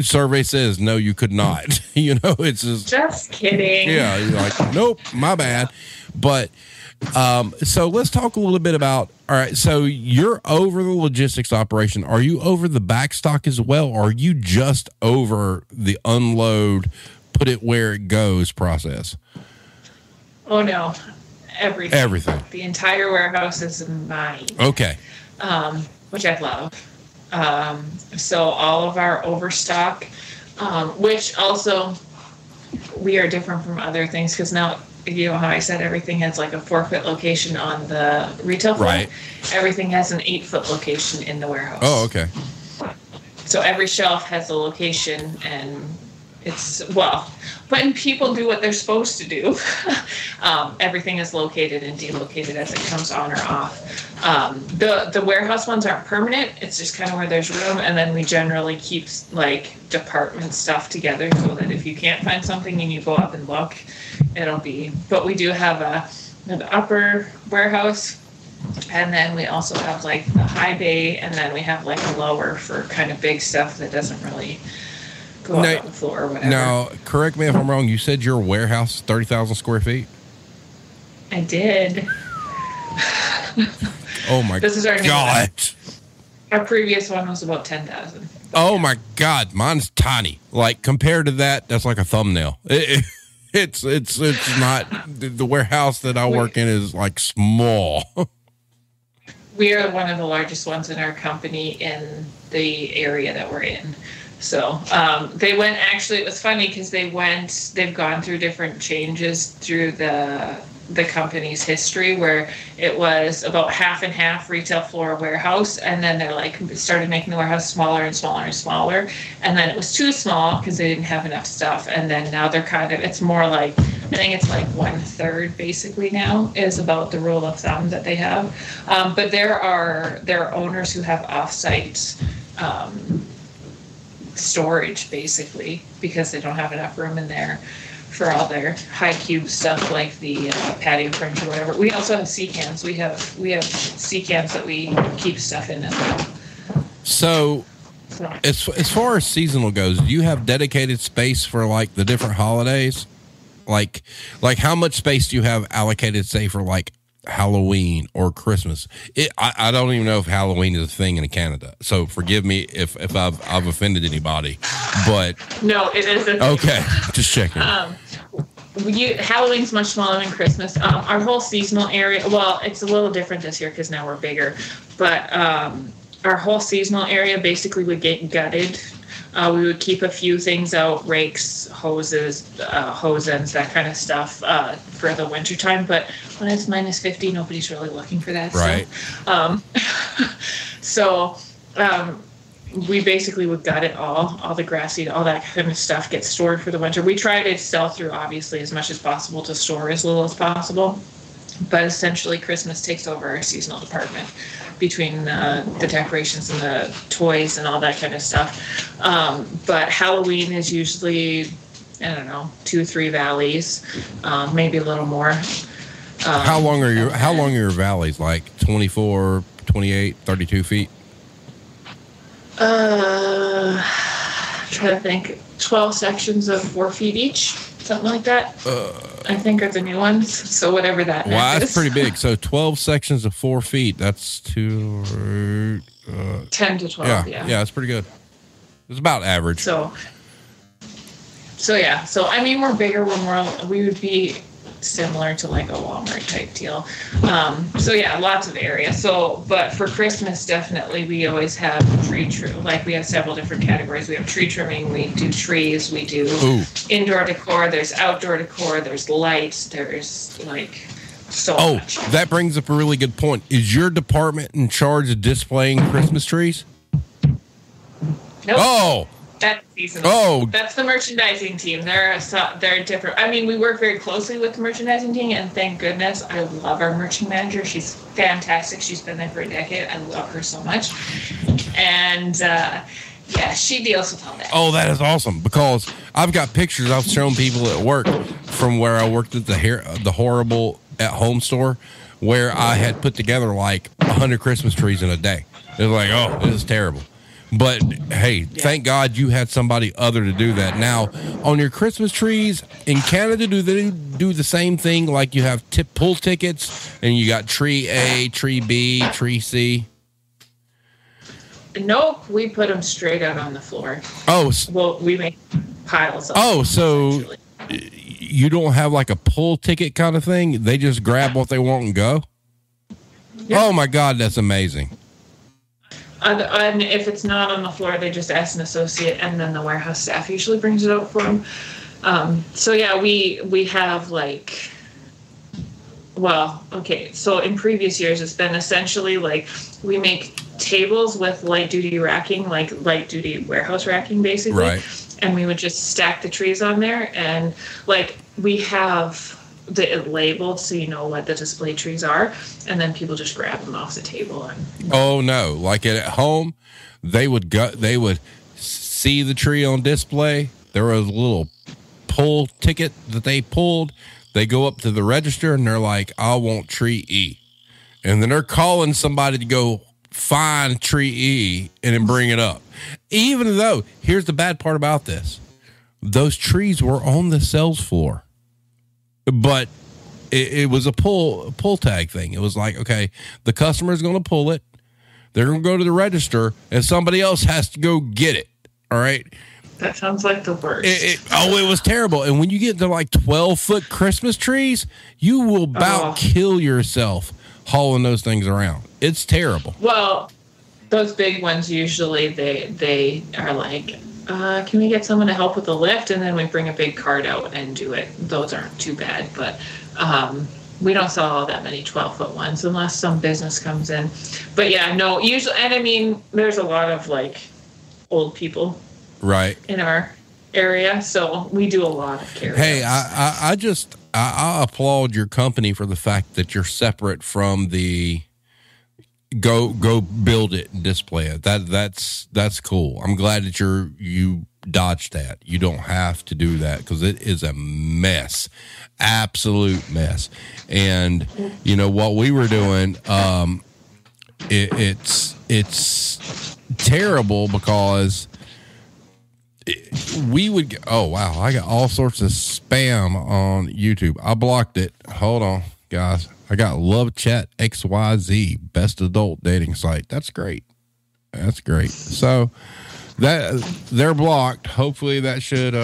Survey says, no, you could not, it's just kidding. Yeah. You're like, nope, my bad. But, so let's talk a little bit about, all right, so you're over the logistics operation. Are you over the back stock as well? Or are you just over the unload, put it where it goes process? Oh, no. Everything. The entire warehouse is mine. Okay. Which I love. So all of our overstock, which also we are different from other things because now, you know how I said everything has like a 4-foot location on the retail floor? Right. Everything has an 8-foot location in the warehouse. Oh, okay. So every shelf has a location, and it's, well, when people do what they're supposed to do, everything is located and delocated as it comes on or off. The warehouse ones aren't permanent. It's just kind of where there's room, and then we generally keep like department stuff together so that if you can't find something and you go up and look, it'll be. But we do have an upper warehouse. And then we also have like the high bay, and then we have like a lower for kind of big stuff that doesn't really go out on the floor or whatever. Now, correct me if I'm wrong. You said your warehouse is 30,000 square feet? I did. Oh my This is our new God. one. Our previous one was about 10,000. Oh my God. Mine's tiny. Like compared to that, that's like a thumbnail. It's not, the warehouse that I work in is like small. We are one of the largest ones in our company in the area that we're in. So they went, actually, it was funny because they've gone through different changes through the company's history, where it was about half and half retail floor warehouse, and then they're like started making the warehouse smaller and smaller and smaller, and then it was too small because they didn't have enough stuff, and then now they're kind of, it's more like, I think it's like 1/3 basically now is about the rule of thumb that they have. But there are owners who have offsite storage basically because they don't have enough room in there for all their high cube stuff like the patio furniture or whatever. We also have sea cans. We have sea cans that we keep stuff in as well. So as far as seasonal goes, do you have dedicated space for like the different holidays? Like how much space do you have allocated, say, for like Halloween or Christmas? I don't even know if Halloween is a thing in Canada, so forgive me if I've offended anybody. But no, it is a thing. Okay, just checking. Halloween's much smaller than Christmas. Our whole seasonal area, well, it's a little different this year because now we're bigger, but our whole seasonal area basically would get gutted. We would keep a few things out, rakes, hoses, hose ends, that kind of stuff for the wintertime. But when it's minus 50, nobody's really looking for that right. stuff. We basically would gut it all the grass seed, all that kind of stuff gets stored for the winter. We try to sell through, obviously, as much as possible to store as little as possible. But essentially, Christmas takes over our seasonal department between the decorations and the toys and all that kind of stuff. But Halloween is usually, I don't know, 2-3 valleys, maybe a little more. How long are your valleys? Like 24, 28, 32 feet? Try to think. 12 sections of 4 feet each, something like that. I think are the new ones. So whatever that is. Wow, that's pretty big. So 12 sections of 4 feet. That's 10 to 12. Yeah, that's pretty good. It's about average. So yeah. So I mean, we're bigger when we would be similar to like a Walmart type deal. So yeah, lots of area. So, but for Christmas, definitely we always have tree trim. Like we have several different categories. We have tree trimming, we do trees, we do indoor decor, there's outdoor decor, there's lights, there's like so much. That brings up a really good point. Is your department in charge of displaying Christmas trees? Nope. Oh. That's seasonal. That's the merchandising team. They're different. I mean, we work very closely with the merchandising team, and thank goodness, I love our merchant manager. She's fantastic. She's been there for a decade. I love her so much. And she deals with all that. Oh, that is awesome, because I've got pictures I've shown people at work from where I worked at the horrible at home store, where I had put together like 100 Christmas trees in a day. It was like, oh, this is terrible. But hey, thank God you had somebody other to do that. Now, on your Christmas trees in Canada, do they do the same thing? Like you have pull tickets, and you got tree A, tree B, tree C? Nope, we put them straight out on the floor. Oh, well, we make piles of them. Oh, so you don't have like a pull ticket kind of thing? They just grab what they want and go? Yep. Oh my God, that's amazing. And if it's not on the floor, they just ask an associate, and then the warehouse staff usually brings it out for them. So yeah, we have like, well, okay. So in previous years, it's been essentially like we make tables with light duty racking, like light duty warehouse racking, basically. Right. And we would just stack the trees on there, and like we have the labeled so you know what the display trees are, and then people just grab them off the table. And oh no, like at home, they would see the tree on display. There was a little pull ticket that they pulled. They go up to the register and they're like, I want tree E. And then they're calling somebody to go find tree E and then bring it up. Even though, here's the bad part about this. Those trees were on the sales floor. But it was a pull tag thing. It was like, okay, the customer's going to pull it. They're going to go to the register and somebody else has to go get it. All right. That sounds like the worst. It was terrible. And when you get to like 12-foot Christmas trees, you will about kill yourself hauling those things around. It's terrible. Well, those big ones, usually they are like, can we get someone to help with the lift? And then we bring a big cart out and do it. Those aren't too bad, but we don't sell all that many 12-foot ones unless some business comes in. But yeah, no, usually, and I mean, there's a lot of like old people right in our area, so we do a lot of carry. Hey, I applaud your company for the fact that you're separate from the go build it and display it. That's cool. I'm glad that you dodged that. You don't have to do that because it is a mess, absolute mess. And you know what we were doing, it's terrible because we would oh wow, I got all sorts of spam on YouTube. I blocked it. Hold on, guys. I got Love Chat XYZ, best adult dating site. That's great. That's great. So that they're blocked. Hopefully that should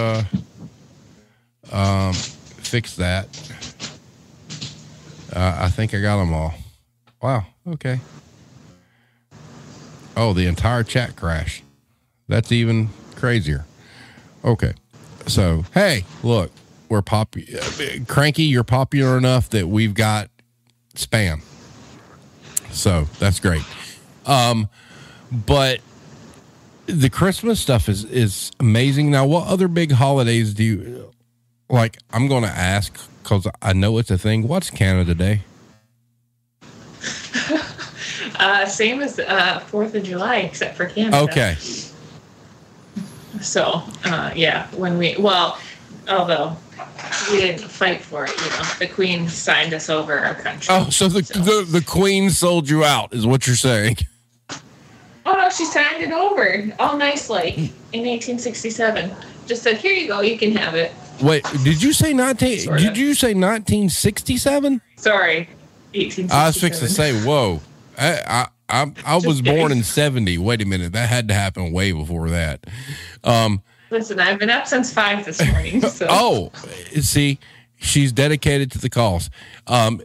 fix that. I think I got them all. Wow. Okay. Oh, the entire chat crashed. That's even crazier. Okay. So, hey, look, we're Cranky, you're popular enough that we've got spam. So that's great. But the Christmas stuff is amazing. Now, what other big holidays do you like? I'm going to ask because I know it's a thing. What's Canada Day? Same as 4th of July, except for Canada. Okay. So, yeah, although we didn't fight for it, the Queen signed us over our country. Oh, so the Queen sold you out, is what you're saying? Oh no, she signed it over, all nice like in 1867. Just said, here you go, you can have it. Wait, did you say 1967? Sorry, 1867. I was fixing to say, whoa. I was born in 70. Wait a minute. That had to happen way before that. Listen, I've been up since 5 this morning. So. Oh, see, she's dedicated to the cause.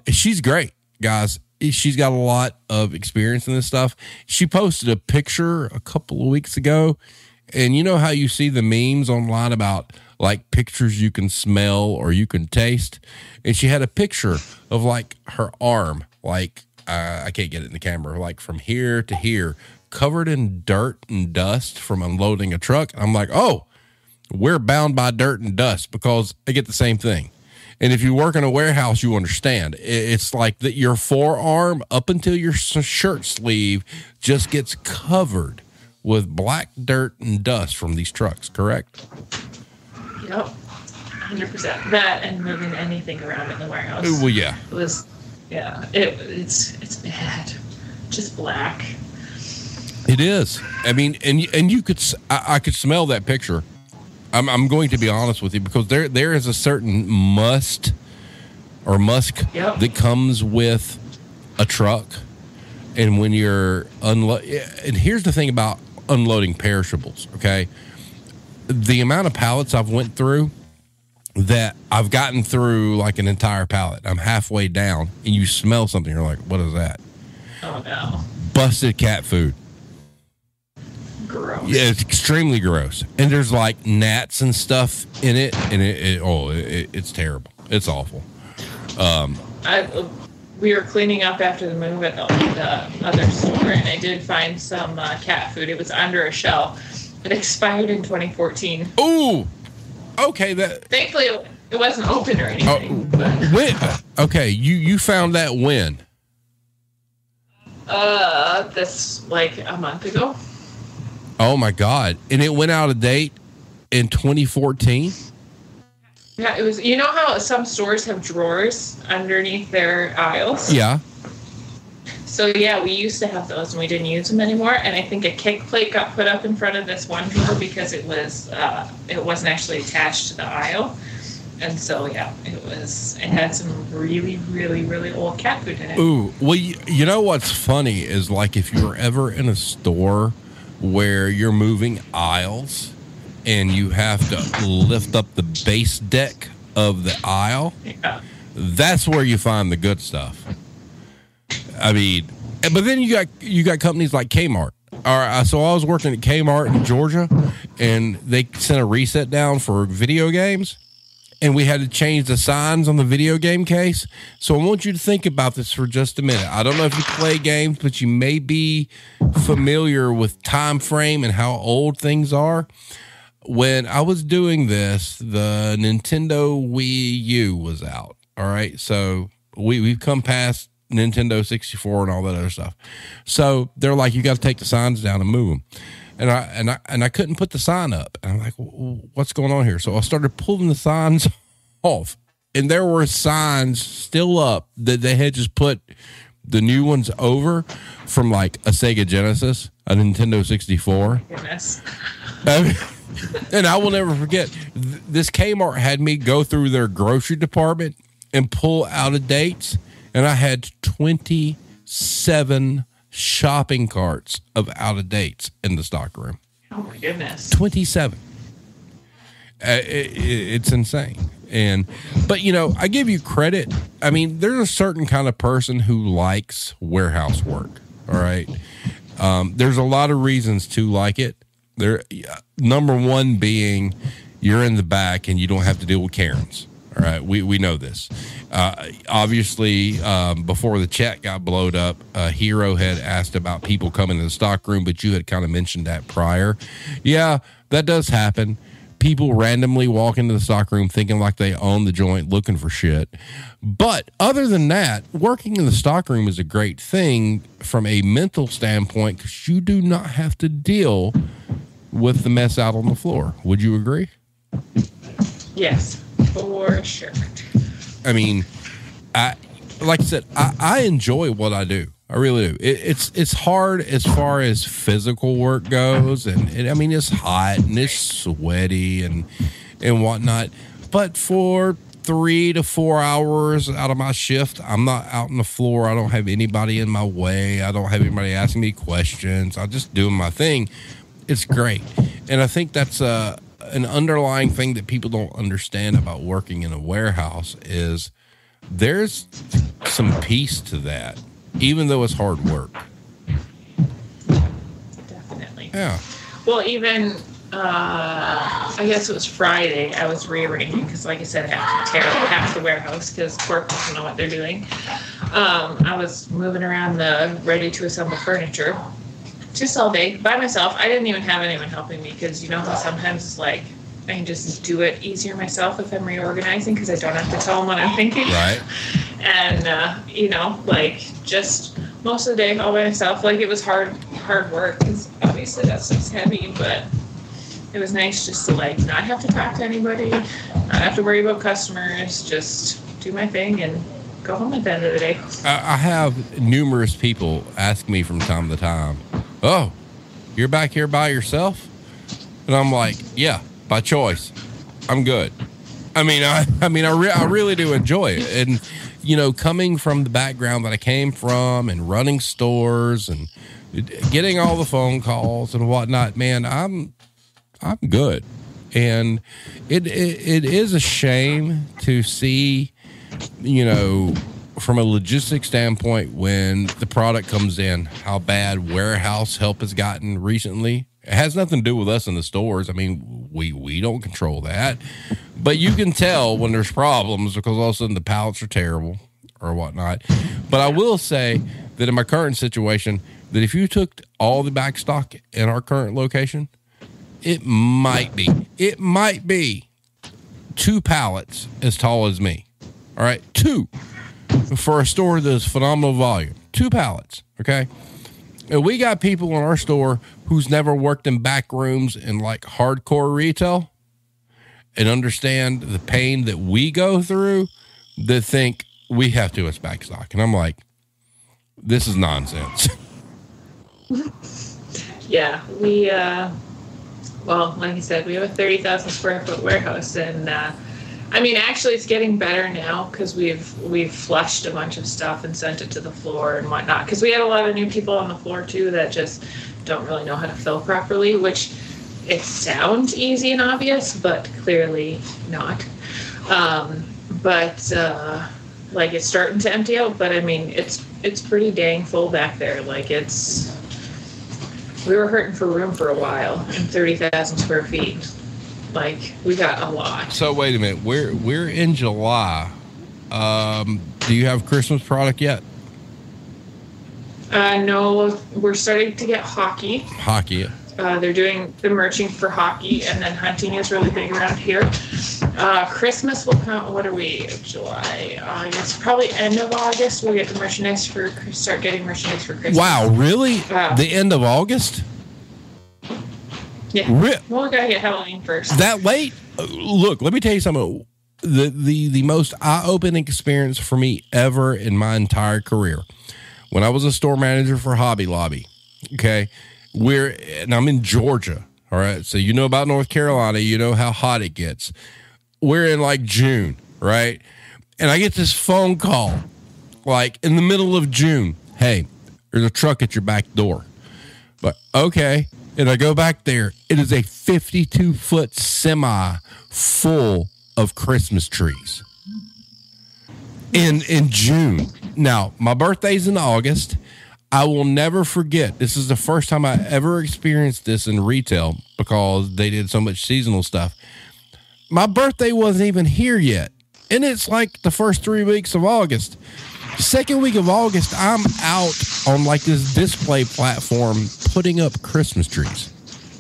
She's great, guys. She's got a lot of experience in this stuff. She posted a picture a couple of weeks ago, and you know how you see the memes online about like pictures you can smell or you can taste? And she had a picture of like her arm, like, I can't get it in the camera, like from here to here, covered in dirt and dust from unloading a truck. I'm like, oh, we're bound by dirt and dust because I get the same thing. And if you work in a warehouse, you understand. It's like that your forearm up until your shirt sleeve just gets covered with black dirt and dust from these trucks, correct? Yep, 100%. That and moving anything around in the warehouse. Well, yeah. It was... Yeah, it's bad. Just black. It is. I mean, and you could, I could smell that picture. I'm going to be honest with you because there is a certain musk that comes with a truck, and when you're and here's the thing about unloading perishables. Okay, the amount of pallets I've went through. That I've gotten through like an entire pallet. I'm halfway down and you smell something. You're like, what is that? Oh no. Busted cat food. Gross. gross. Yeah, it's extremely gross. And there's like gnats and stuff in it, and it's terrible. It's awful. We were cleaning up after the move at the other store, and I did find some cat food. It was under a shell. It expired in 2014. Ooh, okay. Thankfully, it wasn't open or anything. Okay, you found that when? This like a month ago. Oh my God! And it went out of date in 2014. Yeah, it was. You know how some stores have drawers underneath their aisles? Yeah. So yeah, we used to have those, and we didn't use them anymore. And I think a kick plate got put up in front of this one drawer because it wasn't actually attached to the aisle. And so yeah, it had some really, really, really old cat food in it. Ooh, well, you know what's funny is like if you're ever in a store where you're moving aisles and you have to lift up the base deck of the aisle, yeah. That's where you find the good stuff. I mean, but then you got companies like Kmart. All right, so I was working at Kmart in Georgia, and they sent a reset down for video games, and we had to change the signs on the video game case. So I want you to think about this for just a minute. I don't know if you play games, but you may be familiar with time frame and how old things are. When I was doing this, the Nintendo Wii U was out. All right, so we've come past Nintendo 64 and all that other stuff. So they're like, you got to take the signs down and move them. And I couldn't put the sign up. And I'm like, what's going on here? So I started pulling the signs off, and there were signs still up that they had just put the new ones over from like a Sega Genesis, a Nintendo 64. Goodness. And I will never forget, this Kmart had me go through their grocery department and pull out of dates, and I had 27 shopping carts of out of dates in the stockroom. Oh my goodness. 27. It's insane. But you know, I give you credit. I mean, there's a certain kind of person who likes warehouse work. All right. There's a lot of reasons to like it. Number one being you're in the back and you don't have to deal with Karens. All right. We know this. Obviously, before the chat got blowed up, Hero had asked about people coming to the stockroom, but you had kind of mentioned that prior. Yeah, that does happen. People randomly walk into the stockroom thinking like they own the joint, looking for shit. But other than that, working in the stockroom is a great thing from a mental standpoint because you do not have to deal with the mess out on the floor. Would you agree? Yes, for sure. I mean, like I said, I enjoy what I do. I really do. It's hard as far as physical work goes, and I mean, it's hot and it's sweaty and whatnot. But for 3 to 4 hours out of my shift, I'm not out on the floor. I don't have anybody in my way. I don't have anybody asking me questions. I'm just doing my thing. It's great, and I think that's an underlying thing that people don't understand about working in a warehouse is there's some peace to that. Even though it's hard work. Definitely. Yeah. Well, even, I guess it was Friday, I was rearranging because, like I said, I have to tear up half the warehouse because Corp doesn't know what they're doing. I was moving around the ready-to-assemble furniture just all day by myself. I didn't even have anyone helping me because, you know how sometimes it's like I can just do it easier myself if I'm reorganizing because I don't have to tell them what I'm thinking. Right. And, you know, like just most of the day all by myself. Like it was hard work because obviously that stuff's heavy, but it was nice just to like not have to talk to anybody, not have to worry about customers, just do my thing and go home at the end of the day. I have numerous people ask me from time to time, oh, you're back here by yourself? And I'm like, yeah, by choice. I'm good. I mean, I really do enjoy it. And, you know, coming from the background that I came from and running stores and getting all the phone calls and whatnot, man, I'm good. And it is a shame to see, you know, from a logistics standpoint, when the product comes in, how bad warehouse help has gotten recently. It has nothing to do with us in the stores. I mean, we don't control that. But you can tell when there's problems because all of a sudden the pallets are terrible or whatnot. But I will say that in my current situation, that if you took all the back stock in our current location, it might be 2 pallets as tall as me. All right, 2 for a store that's phenomenal volume. 2 pallets, okay? And we got people in our store who's never worked in back rooms in like hardcore retail and understand the pain that we go through that think we have too much back stock. And I'm like, this is nonsense. Yeah, we, well, like you said, we have a 30,000 square foot warehouse, and I mean, actually, it's getting better now because we've flushed a bunch of stuff and sent it to the floor and whatnot. Because we had a lot of new people on the floor too that just don't really know how to fill properly, which it sounds easy and obvious, but clearly not. Like it's starting to empty out, but I mean, it's pretty dang full back there. Like we were hurting for room for a while in 30,000 square feet. Like we got a lot. So wait a minute, we're in July. Do you have Christmas product yet? No, we're starting to get hockey. Hockey. They're doing the merching for hockey, and then hunting is really big around here. Christmas will come. What are we? July, August, probably end of August. We'll get the merchandise start getting merchandise for Christmas. Wow, really? The end of August? Yeah. Well, we gotta get Halloween first. That late? Look, let me tell you something. The most eye-opening experience for me ever in my entire career, when I was a store manager for Hobby Lobby. Okay, and I'm in Georgia. All right, so you know about North Carolina. You know how hot it gets. We're in like June, right? And I get this phone call, like in the middle of June. Hey, there's a truck at your back door. But okay. And I go back there. It is a 52-foot semi full of Christmas trees in June. Now, my birthday's in August. I will never forget. This is the first time I ever experienced this in retail because they did so much seasonal stuff. My birthday wasn't even here yet. And it's like the first 3 weeks of August. Second week of August, I'm out on like this display platform putting up Christmas trees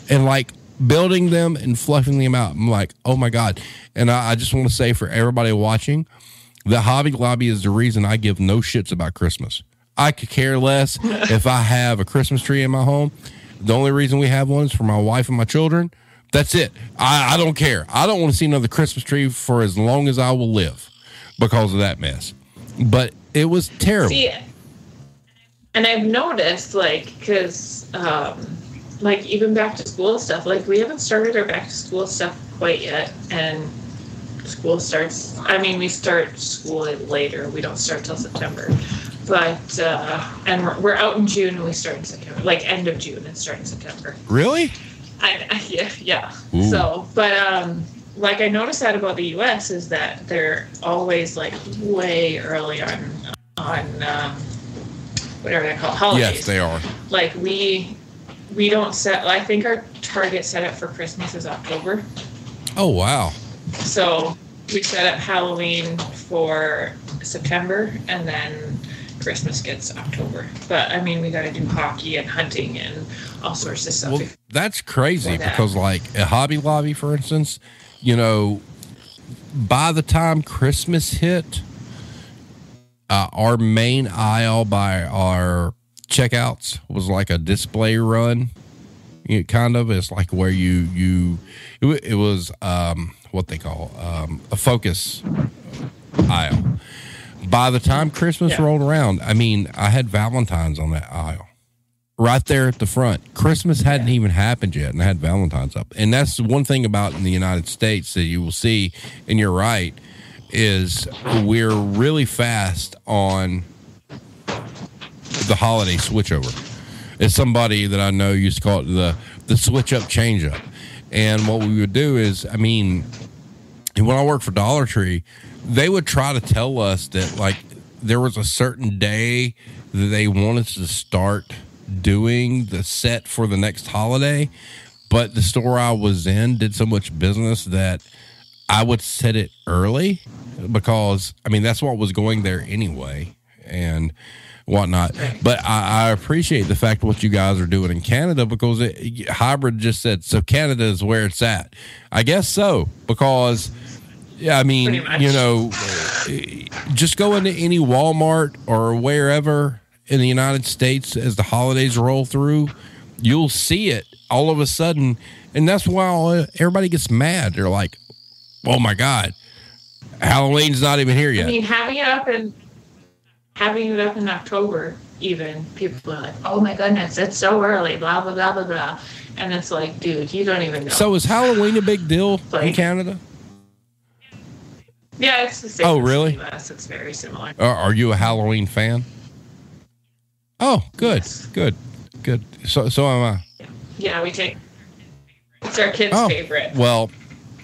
and like building them and fluffing them out. I'm like, oh my God. And I just want to say for everybody watching, the Hobby Lobby is the reason I give no shits about Christmas. I could care less if I have a Christmas tree in my home. The only reason we have one is for my wife and my children. That's it. I don't care. I don't want to see another Christmas tree for as long as I will live because of that mess. But it was terrible. See, and I've noticed, like, because, like, even back to school stuff, like, we haven't started our back to school stuff quite yet. And school starts, I mean, we start school later. We don't start till September. But, and we're out in June and we start in September, like, end of June and start in September. Really? Yeah. Ooh. So, but, like I noticed that about the U.S. is that they're always like way early on whatever they call holidays. Yes, they are. Like we don't set. I think our target setup for Christmas is October. Oh wow! So we set up Halloween for September, and then Christmas gets October. But I mean, we got to do hockey and hunting and all sorts of stuff. Well, that's crazy because, like, at Hobby Lobby, for instance, you know, by the time Christmas hit, our main aisle by our checkouts was like a display run. Kind of, it's like where it was what they call a focus aisle. By the time Christmas rolled around, I mean, I had Valentine's on that aisle. Right there at the front. Christmas hadn't even happened yet, and I had Valentine's up. And that's one thing about in the United States that you will see, and you're right, is we're really fast on the holiday switchover. It's somebody that I know used to call it the switch up, change up. And what we would do is, I mean, when I worked for Dollar Tree, they would try to tell us that, like, there was a certain day that they wanted to start doing the set for the next holiday, but the store I was in did so much business that I would set it early because, I mean, that's what was going there anyway and whatnot. But I appreciate the fact what you guys are doing in Canada because Hybrid just said, so Canada is where it's at. I guess so, because, yeah, I mean, you know, just go into any Walmart or wherever in the United States as the holidays roll through, you'll see it all of a sudden. And that's why everybody gets mad. They're like, oh my God, Halloween's not even here yet. I mean, having it up in October, even people are like, oh my goodness, it's so early, blah, blah, blah, blah, blah. And it's like, dude, you don't even know. So is Halloween a big deal in Canada? Yeah, it's the same. Oh, really? US. It's very similar. Are you a Halloween fan? Oh, good, Yes. good. So am I. Yeah, it's our kids' favorite. Well,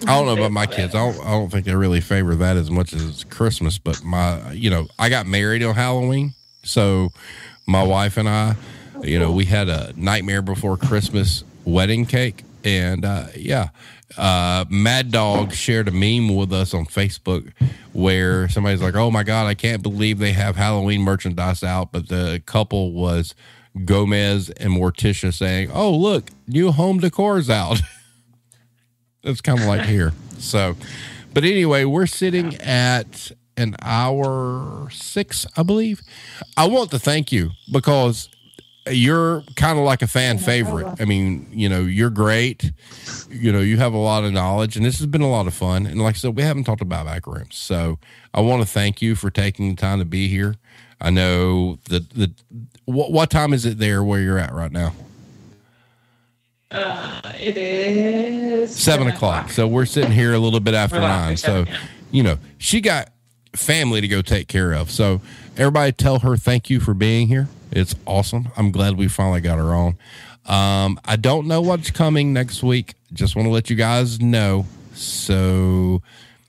I don't know about my kids. I don't think they really favor that as much as Christmas. But I got married on Halloween, so my wife and I, we had a Nightmare Before Christmas wedding cake, and Mad Dog shared a meme with us on Facebook where somebody's like, "Oh my God, I can't believe they have Halloween merchandise out," but the couple was Gomez and Morticia saying, "Oh look, new home decor's out." It's kind of like here. So, but anyway, we're sitting at an hour 6, I believe. I want to thank you because you're kind of like a fan favorite. I mean, you're great. You have a lot of knowledge, and this has been a lot of fun. And like I said, we haven't talked about back rooms. So I want to thank you for taking the time to be here. I know what time is it there where you're at right now? It is 7 o'clock. So we're sitting here a little bit after 9. So, she got family to go take care of. So everybody tell her thank you for being here. It's awesome. I'm glad we finally got her on. I don't know what's coming next week. Just want to let you guys know. So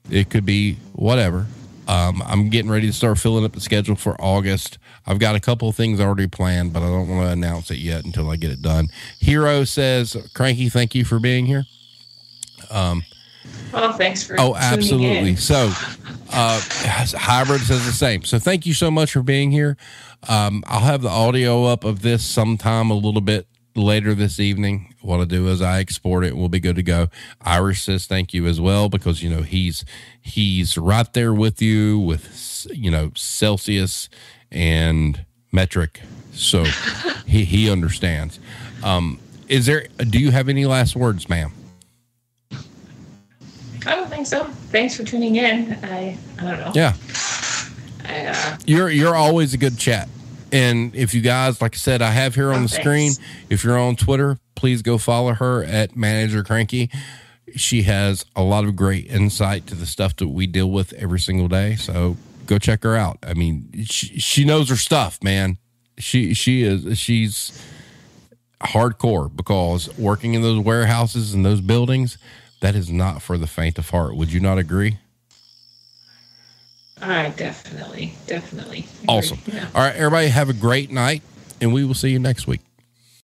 it could be whatever. I'm getting ready to start filling up the schedule for August. I've got a couple of things already planned, but I don't want to announce it yet until I get it done. Hero says, Cranky, thank you for being here. Well, thanks for absolutely. So Hybrid says the same. So thank you so much for being here. I'll have the audio up of this sometime a little bit later this evening. What I do is I export it and we'll be good to go. Irish says thank you as well because he's right there with you with Celsius and metric, so he understands. Do you have any last words, ma'am? I don't think so. Thanks for tuning in. I don't know. Yeah. You're always a good chat. And if you guys, like I said, I have here on the screen, if you're on Twitter, please go follow her at Manager Cranky. She has a lot of great insight to the stuff that we deal with every single day. So go check her out. I mean, she knows her stuff, man. She's hardcore because working in those warehouses and those buildings, that is not for the faint of heart. Would you not agree? All right, definitely. Awesome. Yeah. All right, everybody have a great night, and we will see you next week.